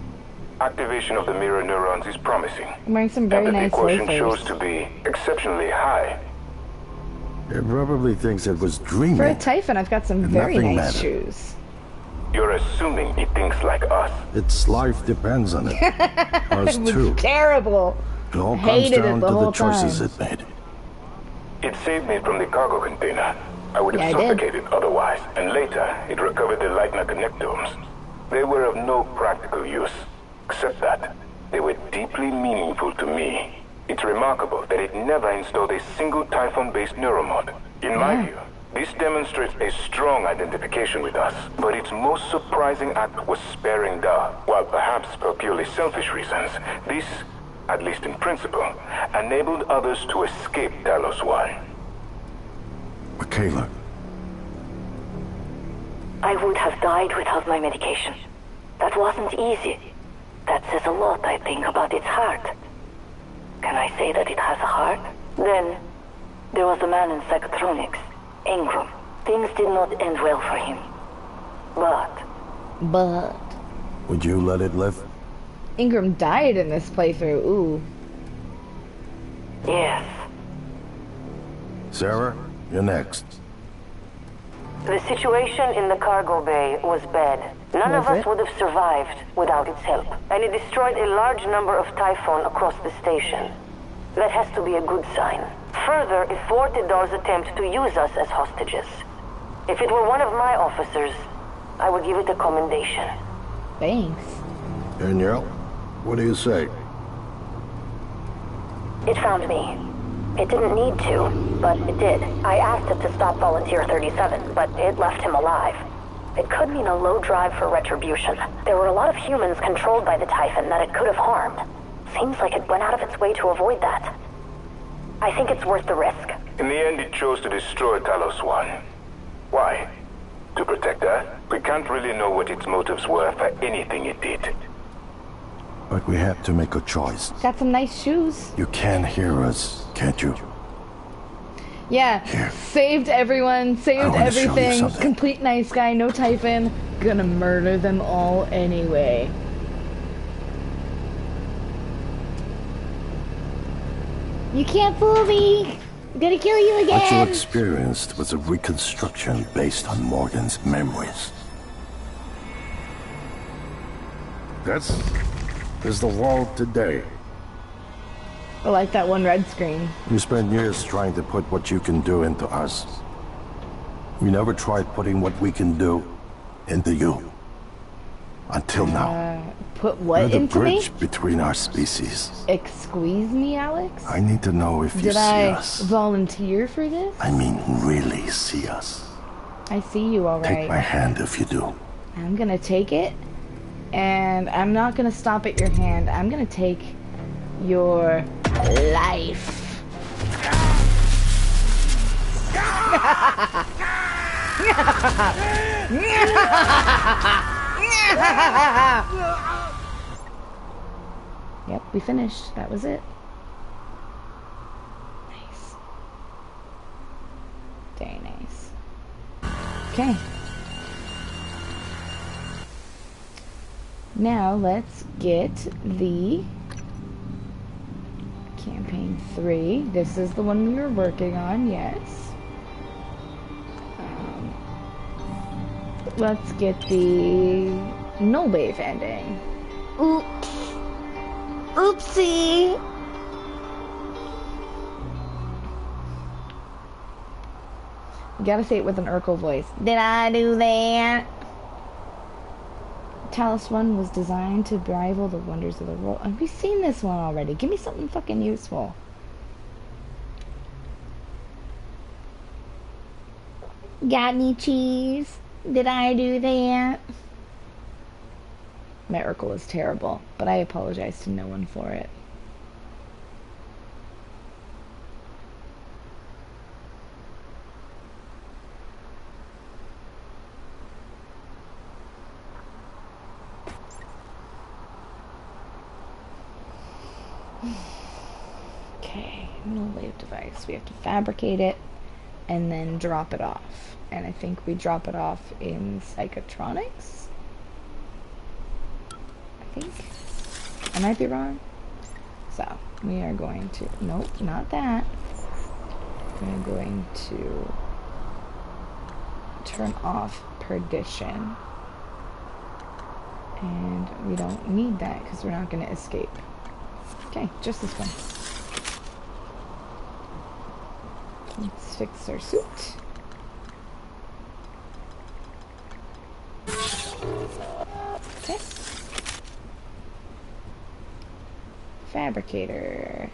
Activation of the mirror neurons is promising. I'm wearing some very and the nice equation loafers. shows to be exceptionally high. It probably thinks it was dreaming. For a Typhon, I've got some very Nothing nice mattered. shoes. You're assuming it thinks like us. Its life depends on it. Ours It was too. terrible. It all comes Hated it down the to the whole choices time. it made. It saved me from the cargo container. I would have Yeah, I did. suffocated otherwise, and later it recovered the Leitner connectomes. They were of no practical use, except that they were deeply meaningful to me. It's remarkable that it never installed a single Typhon-based neuromod. In my view, this demonstrates a strong identification with us, but its most surprising act was sparing Da. While perhaps for purely selfish reasons, this, at least in principle, enabled others to escape Talos 1. Michaela, I would have died without my medication. That wasn't easy. That says a lot, I think, about its heart. Can I say that it has a heart? Then, there was the man in psychotronics, Ingram. Things did not end well for him. But... would you let it live? Ingram died in this playthrough, ooh. Yes. Sarah, you're next. The situation in the cargo bay was bad. None of us would have survived without its help, and it destroyed a large number of Typhon across the station. That has to be a good sign. Further, it thwarted Dar's attempt to use us as hostages. If it were one of my officers, I would give it a commendation. Thanks. Danielle, what do you say? It found me. It didn't need to, but it did. I asked it to stop Volunteer 37, but it left him alive. It could mean a low drive for retribution. There were a lot of humans controlled by the Typhon that it could have harmed. Seems like it went out of its way to avoid that. I think it's worth the risk. In the end, it chose to destroy Talos 1. Why? To protect her? We can't really know what its motives were for anything it did. But we had to make a choice. Got some nice shoes. You can hear us, can't you? Yeah, saved everyone, saved wanna show you everything, something. complete nice guy, no Typhon, gonna murder them all anyway. You can't fool me! I'm gonna kill you again! What you experienced was a reconstruction based on Morgan's memories. This is the world today. I like that one red screen. You spent years trying to put what you can do into us. We never tried putting what we can do into you. Until now. Put what You're the into me? bridge between our species. Squeeze me, Alex? I need to know if you Did see I us. volunteer for this? I mean, really see us. I see you, alright. Take my hand if you do. I'm gonna take it, and I'm not gonna stop at your hand. I'm gonna take your life. Yep, we finished. That was it. Nice. Very nice. Okay. Now let's get the campaign 3. This is the one we were working on, yes. Let's get the no wave ending. Oops. Oopsie. You gotta say it with an Urkel voice. Did I do that? Talos 1 was designed to rival the wonders of the world. And we've seen this one already. Give me something fucking useful. Got any cheese? Did I do that? My Urkel is terrible, but I apologize to no one for it. Okay, no wave device. We have to fabricate it and then drop it off. And I think we drop it off in psychotronics? I think. I might be wrong. So, we are going to... Nope, not that. We're going to turn off perdition. And we don't need that because we're not going to escape. Okay, just this one. Let's fix our suit. Okay. Fabricator.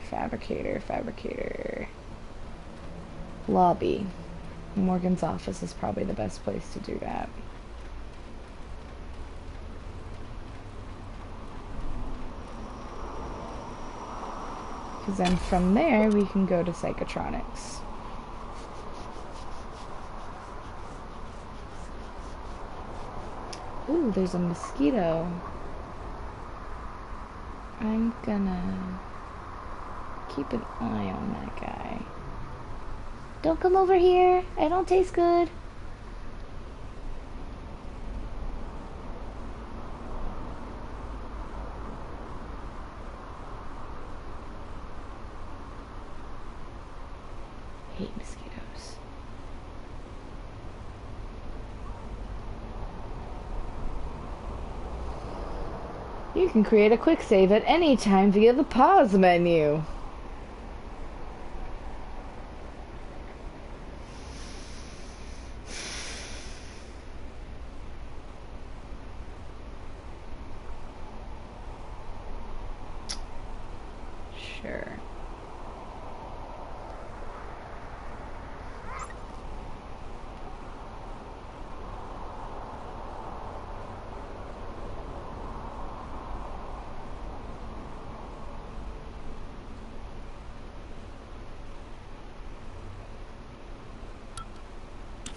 Lobby. Morgan's office is probably the best place to do that. Because then from there we can go to psychotronics. Ooh, there's a mosquito. I'm gonna keep an eye on that guy. Don't come over here. I don't taste good. Hate mosquitoes. You can create a quick save at any time via the pause menu. Sure.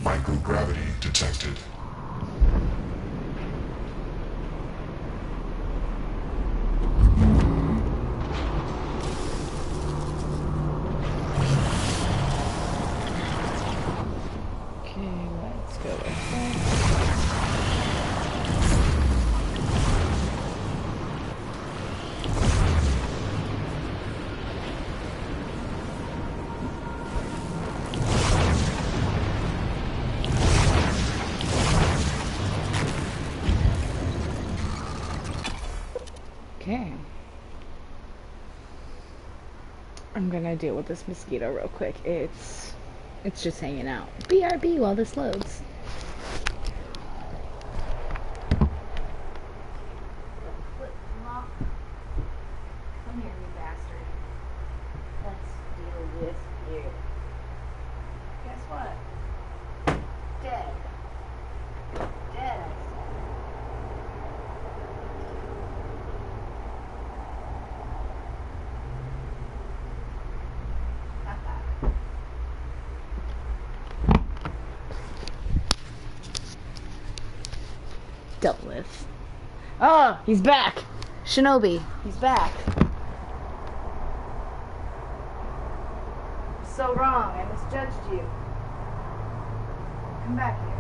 Microgravity detected. Okay, let's go with that. I'm gonna deal with this mosquito real quick. It's just hanging out. BRB while this loads. Come here, you bastard. Let's deal with you. Guess what? Dead. Dead, I said. Dealt with. Oh, he's back! Shinobi, he's back. So wrong, I misjudged you. Come back here.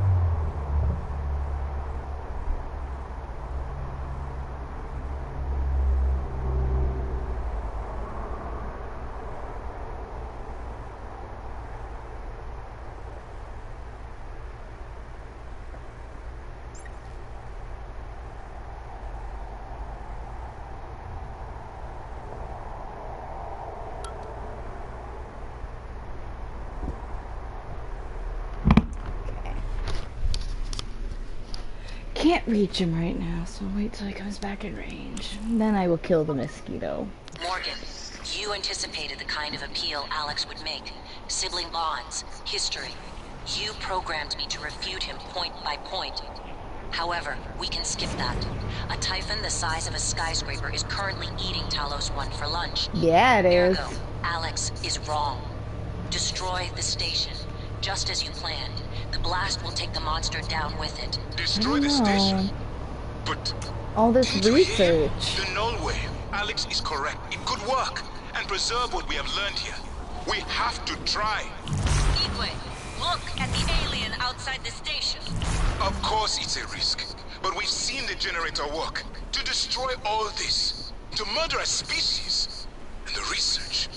Can't reach him right now, so I'll wait till he comes back in range. Then I will kill the mosquito. Morgan, you anticipated the kind of appeal Alex would make. Sibling bonds, history. You programmed me to refute him point by point. However, we can skip that. A typhon the size of a skyscraper is currently eating Talos 1 for lunch. Yeah, it is. Ergo, Alex is wrong. Destroy the station, just as you planned. The blast will take the monster down with it. Destroy the station? But all this research. The null way. Alex is correct. It could work and preserve what we have learned here. We have to try. Igwe, look at the alien outside the station. Of course it's a risk, but we've seen the generator work. To destroy all this, to murder a species, and the research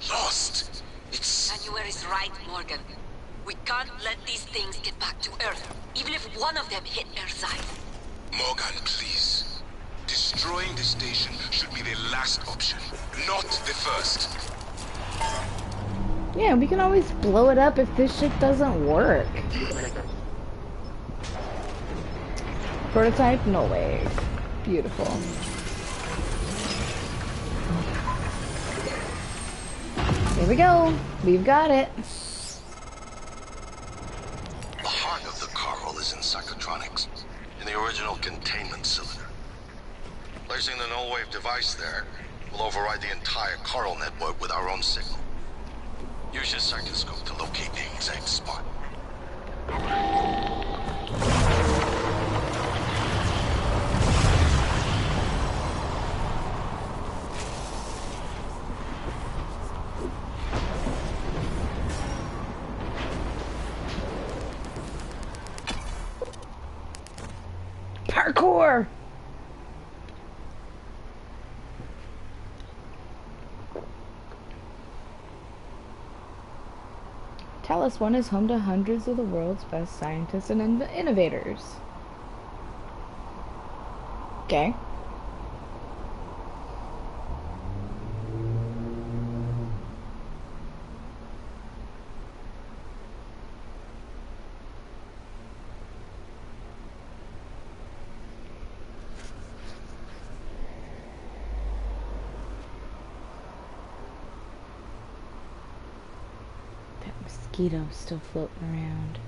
lost. It's... January's right, Morgan. We can't let these things get back to Earth, even if one of them hit Earthside. Morgan, please. Destroying the station should be the last option, not the first. Yeah, we can always blow it up if this shit doesn't work. Prototype? No way. Beautiful. Here we go. We've got it. The heart of the coral is in psychotronics, in the original containment cylinder. Placing the null wave device there will override the entire coral network with our own signal. Use your psychoscope to locate the exact spot. Parkour! Talos 1 is home to hundreds of the world's best scientists and innovators. Okay. Mosquito still floating around.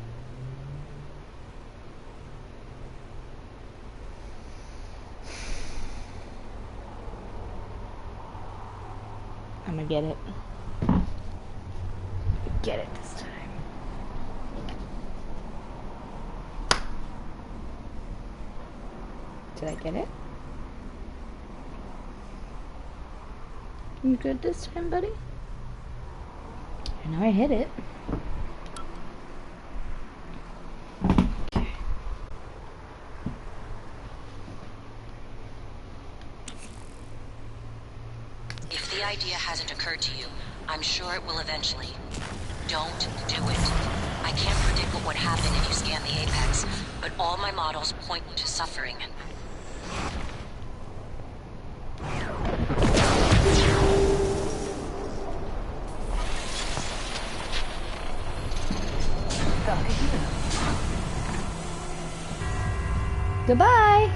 I'm gonna get it. Get it this time. Did I get it? You good this time, buddy? I know I hit it. If the idea hasn't occurred to you, I'm sure it will eventually. Don't do it. I can't predict what would happen if you scan the apex, but all my models point to suffering. Goodbye!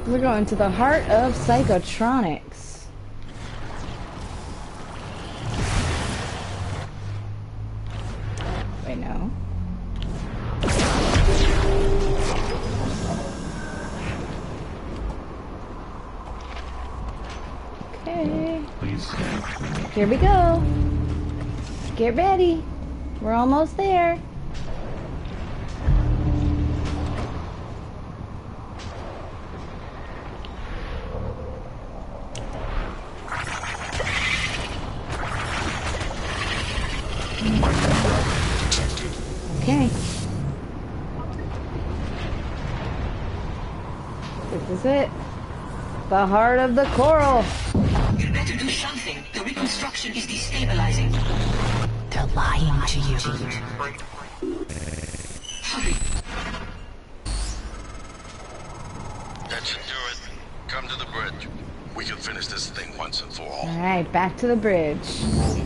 We're going to the heart of psychotronics. Wait, no. Okay. Here we go. Get ready. We're almost there. Okay. This is it. The heart of the coral. You better do something. The reconstruction is destabilizing. They're lying to you. Hurry. That should do it. Come to the bridge. We can finish this thing once and for all. Alright, back to the bridge.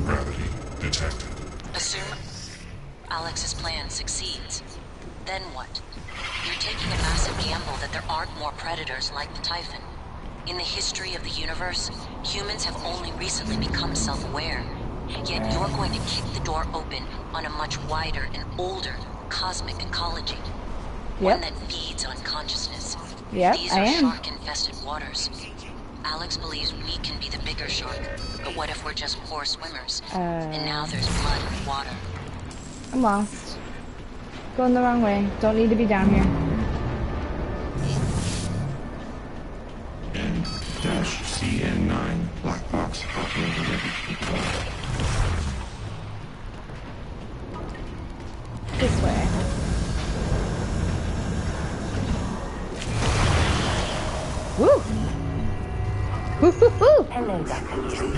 Gravity detected. Assume Alex's plan succeeds. Then what? You're taking a massive gamble that there aren't more predators like the Typhon. In the history of the universe, humans have only recently become self-aware. Yet you're going to kick the door open on a much wider and older cosmic ecology. One that feeds on consciousness. Yep, These I are am. shark-infested waters. Alex believes we can be the bigger shark, but what if we're just poor swimmers? And now there's blood in the water. I'm lost. Going the wrong way. Don't need to be down here. N-CN9 black box operator. This way. Woo! Woo-hoo-hoo! Hello, Dr. Yu.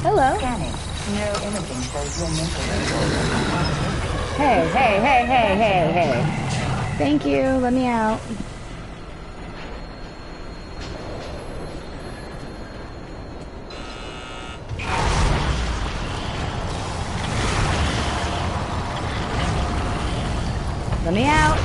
Hello. Scanning. Neuroimaging shows your mental. Hey, hey, hey, hey, hey, hey. Thank you. Let me out. Let me out.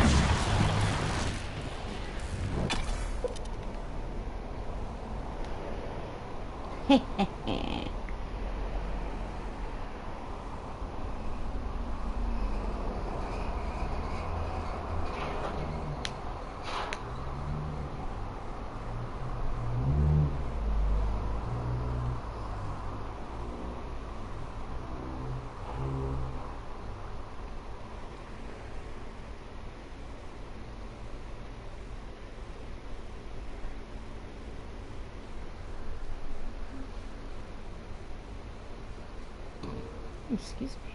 Excuse me.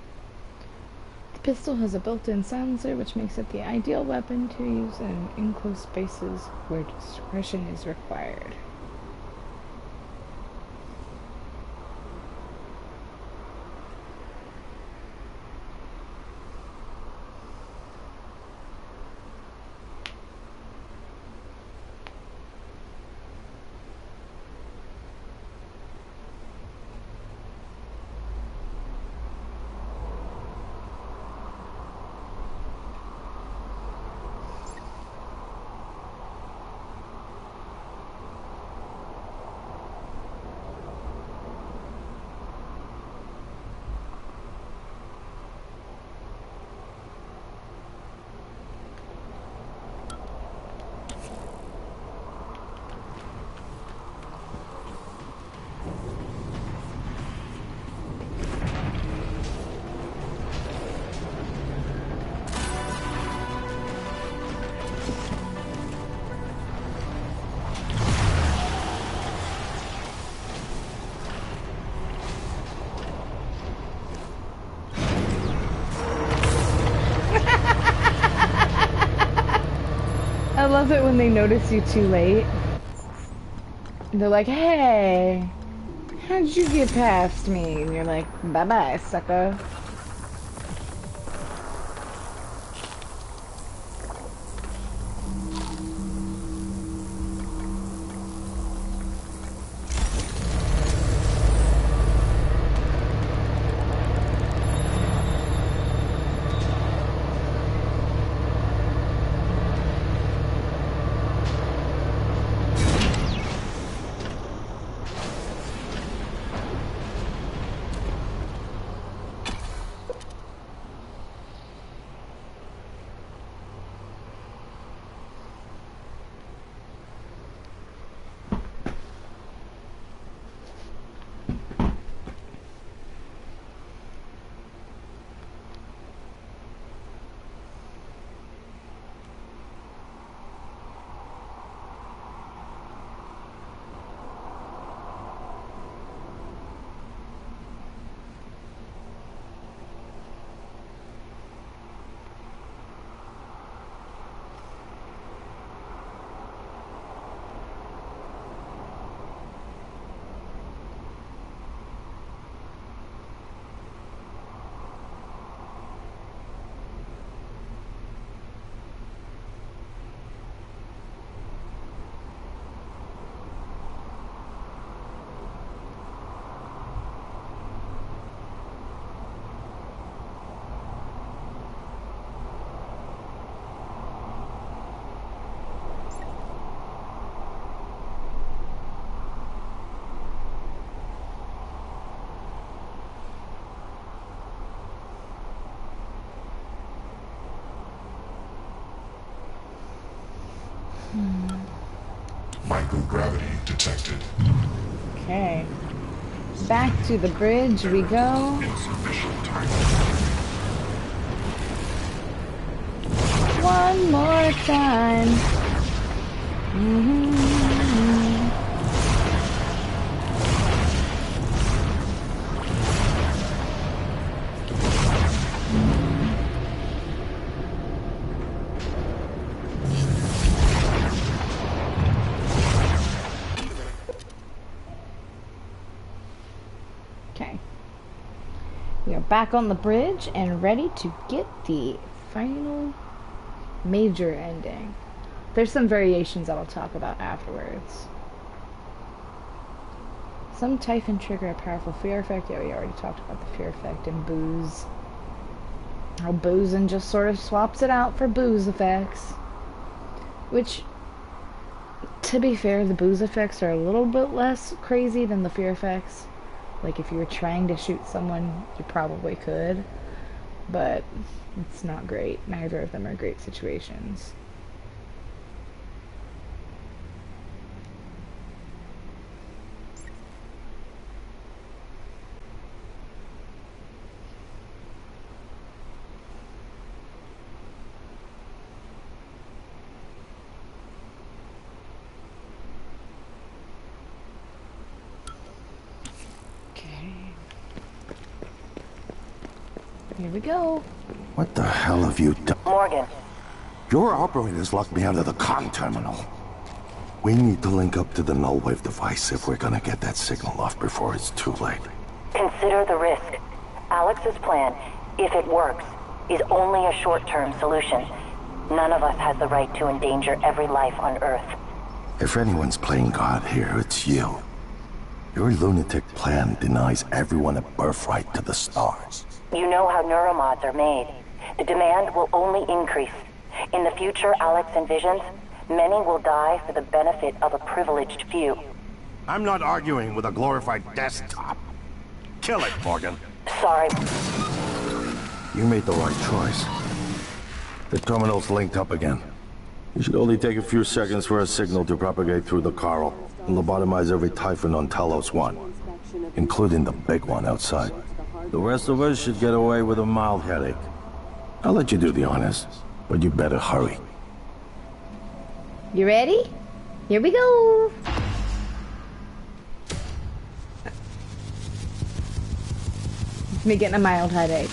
The pistol has a built-in silencer, which makes it the ideal weapon to use in enclosed spaces where discretion is required. I love it when they notice you too late. They're like, hey, how'd you get past me? And you're like, bye-bye, sucker. Microgravity detected. Okay. Back to the bridge we go. Insufficient time. One more time. Okay. We are back on the bridge and ready to get the final major ending. There's some variations that I'll talk about afterwards. Some Typhon trigger a powerful fear effect. Yeah, we already talked about the fear effect in Booze. How Boozin' just sort of swaps it out for Booze effects. Which, to be fair, the Booze effects are a little bit less crazy than the fear effects. Like, if you were trying to shoot someone, you probably could. But it's not great. Neither of them are great situations. Here we go. What the hell have you done? Morgan. Your operators locked me out of the comm terminal. We need to link up to the null wave device if we're gonna get that signal off before it's too late. Consider the risk. Alex's plan, if it works, is only a short-term solution. None of us has the right to endanger every life on Earth. If anyone's playing God here, it's you. Your lunatic plan denies everyone a birthright to the stars. You know how neuromods are made. The demand will only increase. In the future Alex envisions, many will die for the benefit of a privileged few. I'm not arguing with a glorified desktop. Kill it, Morgan. Sorry. You made the right choice. The terminal's linked up again. It should only take a few seconds for a signal to propagate through the coral and lobotomize every Typhon on Talos 1, including the big one outside. The rest of us should get away with a mild headache. I'll let you do the honors, but you better hurry. You ready? Here we go! It's me getting a mild headache.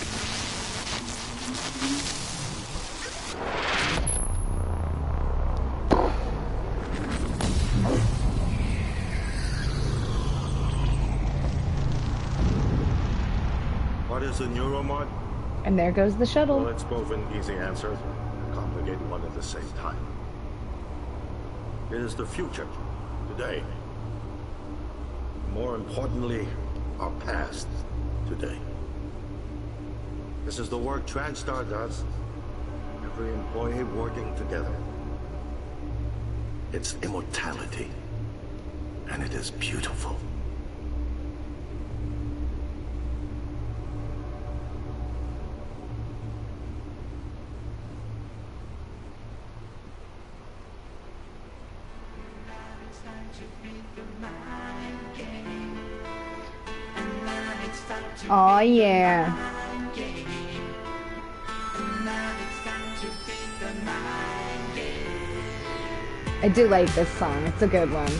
What is a neuromod? And there goes the shuttle. Well, it's both an easy answer and a complicated one at the same time. It is the future, today. More importantly, our past, today. This is the work TranStar does. Every employee working together. It's immortality, and it is beautiful. Oh yeah. I do like this song. It's a good one.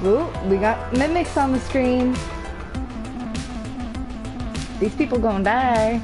Ooh, we got mimics on the screen. These people gonna die.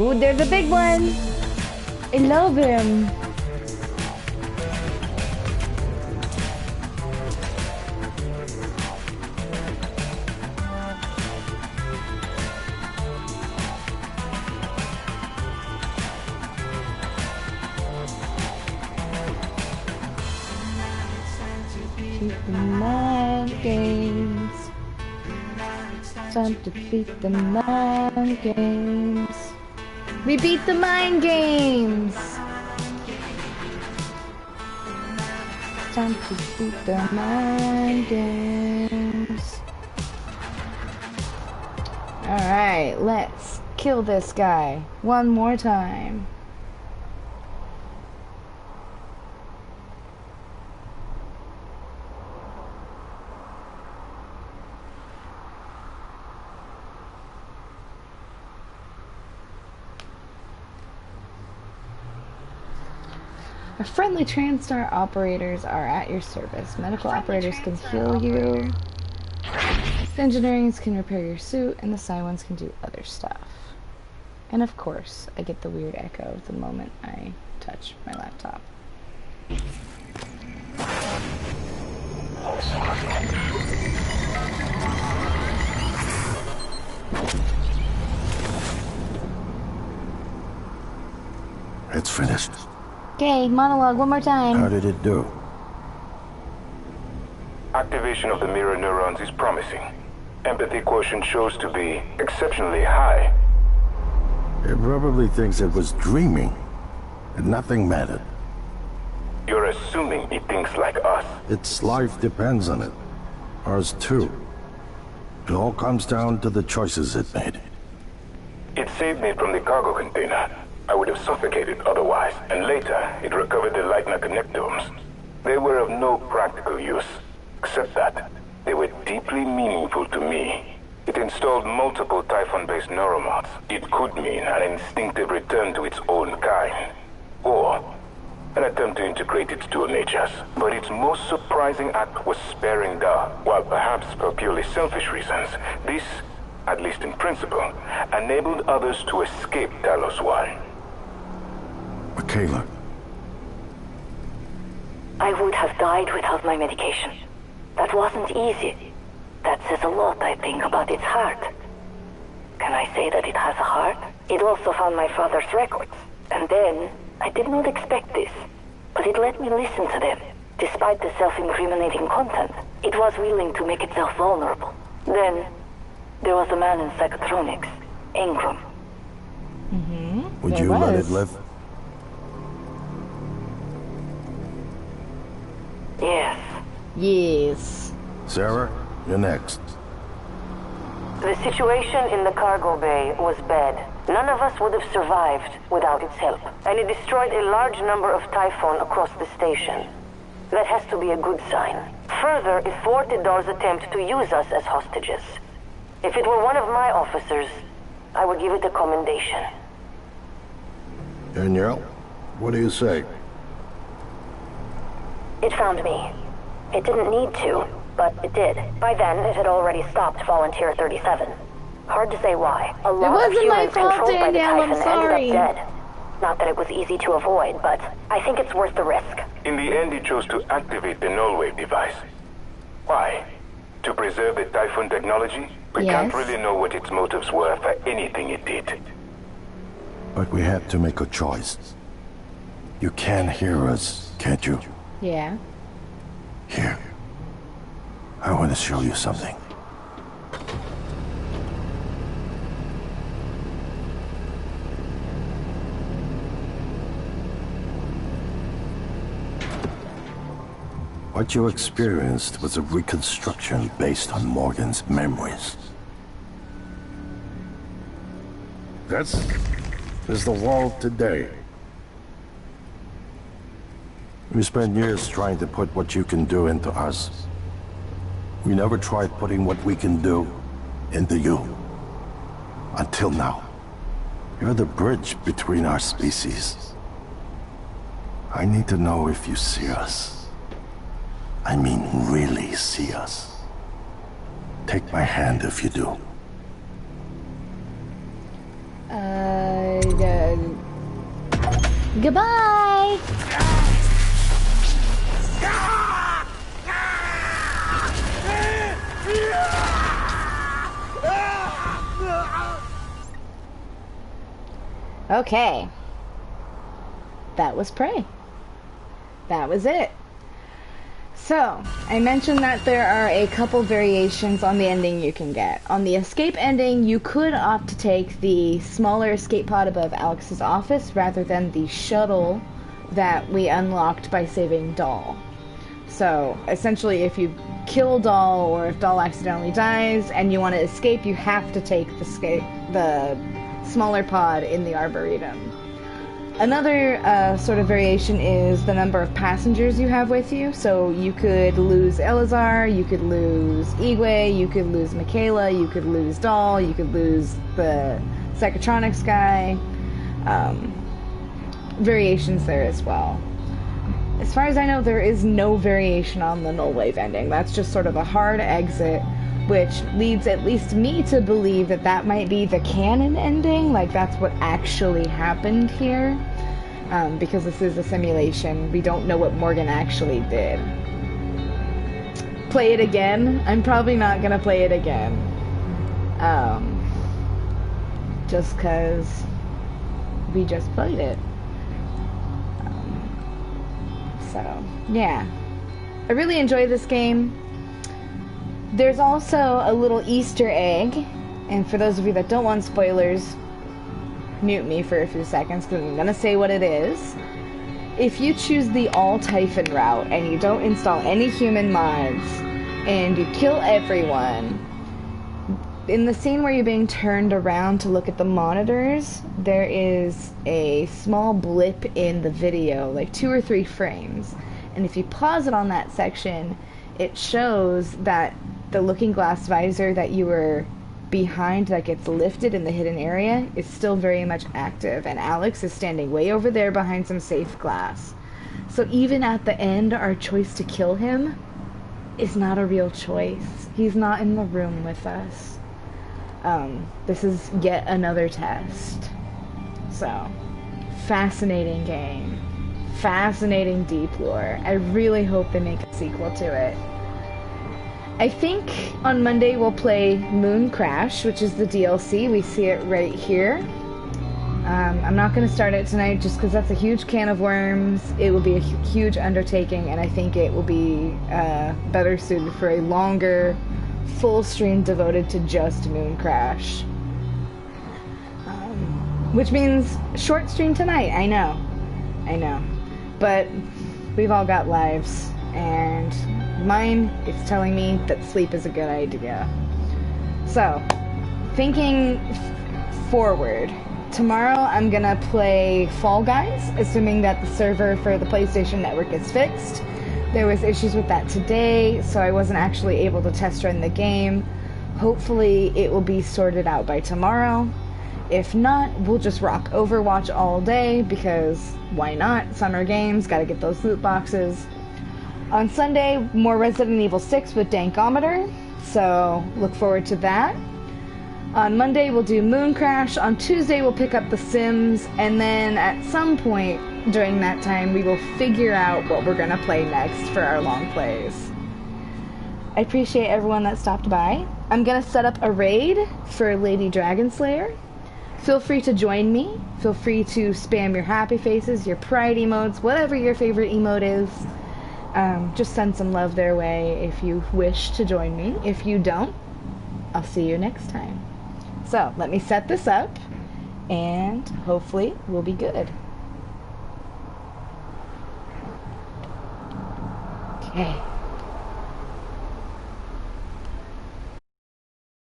Ooh, there's a big one! I love him. Beat the mind games. Time to beat the mind games. We beat the mind games. Time to beat the mind games. Alright, let's kill this guy one more time. Our friendly TranStar operators are at your service. Medical operators can heal you. The engineers can repair your suit, and the Psi ones can do other stuff. And of course, I get the weird echo the moment I touch my laptop. It's finished. Okay, monologue one more time. How did it do? Activation of the mirror neurons is promising. Empathy quotient shows to be exceptionally high. It probably thinks it was dreaming, and nothing mattered. You're assuming it thinks like us. Its life depends on it. Ours too. It all comes down to the choices it made. It saved me from the cargo container. I would have suffocated otherwise, and later it recovered the Leitner connectomes. They were of no practical use, except that they were deeply meaningful to me. It installed multiple Typhon-based neuromods. It could mean an instinctive return to its own kind, or an attempt to integrate its dual natures. But its most surprising act was sparing Da. While perhaps for purely selfish reasons, this, at least in principle, enabled others to escape Talos 1. Michaela. I would have died without my medication. That wasn't easy. That says a lot, I think, about its heart. Can I say that it has a heart? It also found my father's records. And then, I did not expect this, but it let me listen to them. Despite the self-incriminating content, it was willing to make itself vulnerable. Then, there was a man in psychotronics, Ingram. Would you let it live? Yes. Yes. Sarah, you're next. The situation in the cargo bay was bad. None of us would have survived without its help, and it destroyed a large number of Typhon across the station. That has to be a good sign. Further, it thwarted Dar's attempt to use us as hostages. If it were one of my officers, I would give it a commendation. Danielle, what do you say? It found me. It didn't need to, but it did. By then, it had already stopped Volunteer 37. Hard to say why. A lot of humans controlled by the Typhon ended up dead. Not that it was easy to avoid, but I think it's worth the risk. In the end, he chose to activate the null wave device. Why? To preserve the Typhon technology? We can't really know what its motives were for anything it did. But we had to make a choice. You can hear us, can't you? Yeah. Here. I want to show you something. What you experienced was a reconstruction based on Morgan's memories. This is the world today. We spent years trying to put what you can do into us. We never tried putting what we can do into you. Until now. You're the bridge between our species. I need to know if you see us. I mean, really see us. Take my hand if you do. Goodbye! Okay. That was Prey. That was it. So, I mentioned that there are a couple variations on the ending you can get. On the escape ending, you could opt to take the smaller escape pod above Alex's office rather than the shuttle that we unlocked by saving Doll. So, essentially, if you kill Doll or if Doll accidentally dies and you want to escape, you have to take the smaller pod in the Arboretum. Another sort of variation is the number of passengers you have with you. So you could lose Elazar, you could lose Igwe, you could lose Michaela, you could lose Doll, you could lose the Psychotronics guy. Variations there as well. As far as I know, there is no variation on the null wave ending. That's just sort of a hard exit, which leads at least me to believe that that might be the canon ending, like that's what actually happened here. Because this is a simulation, we don't know what Morgan actually did. Play it again? I'm probably not gonna play it again. Just cause we just played it. So, yeah. I really enjoy this game. There's also a little Easter egg, and for those of you that don't want spoilers, mute me for a few seconds because I'm gonna say what it is. If you choose the all-Typhon route and you don't install any human mods and you kill everyone, in the scene where you're being turned around to look at the monitors, there is a small blip in the video, like 2 or 3 frames, and if you pause it on that section, it shows that the looking glass visor that you were behind that gets lifted in the hidden area is still very much active, and Alex is standing way over there behind some safe glass. So even at the end, our choice to kill him is not a real choice. He's not in the room with us. This is yet another test. So, fascinating game. Fascinating deep lore. I really hope they make a sequel to it. I think on Monday we'll play Moon Crash, which is the DLC. We see it right here. I'm not going to start it tonight just because that's a huge can of worms. It will be a huge undertaking, and I think it will be better suited for a longer, full stream devoted to just Moon Crash. Which means short stream tonight. I know. But we've all got lives, and mine is telling me that sleep is a good idea. So, thinking forward, tomorrow I'm gonna play Fall Guys, assuming that the server for the PlayStation Network is fixed. There was issues with that today, so I wasn't actually able to test run the game. Hopefully it will be sorted out by tomorrow. If not, we'll just rock Overwatch all day, because why not? Summer games, gotta get those loot boxes. On Sunday, more Resident Evil 6 with Dankometer, so look forward to that. On Monday, we'll do Moon Crash. On Tuesday, we'll pick up The Sims, and then at some point during that time, we will figure out what we're gonna play next for our long plays. I appreciate everyone that stopped by. I'm gonna set up a raid for Lady Dragonslayer. Feel free to join me. Feel free to spam your happy faces, your pride emotes, whatever your favorite emote is. Just send some love their way if you wish to join me. If you don't, I'll see you next time. So, let me set this up, and hopefully we'll be good. Okay.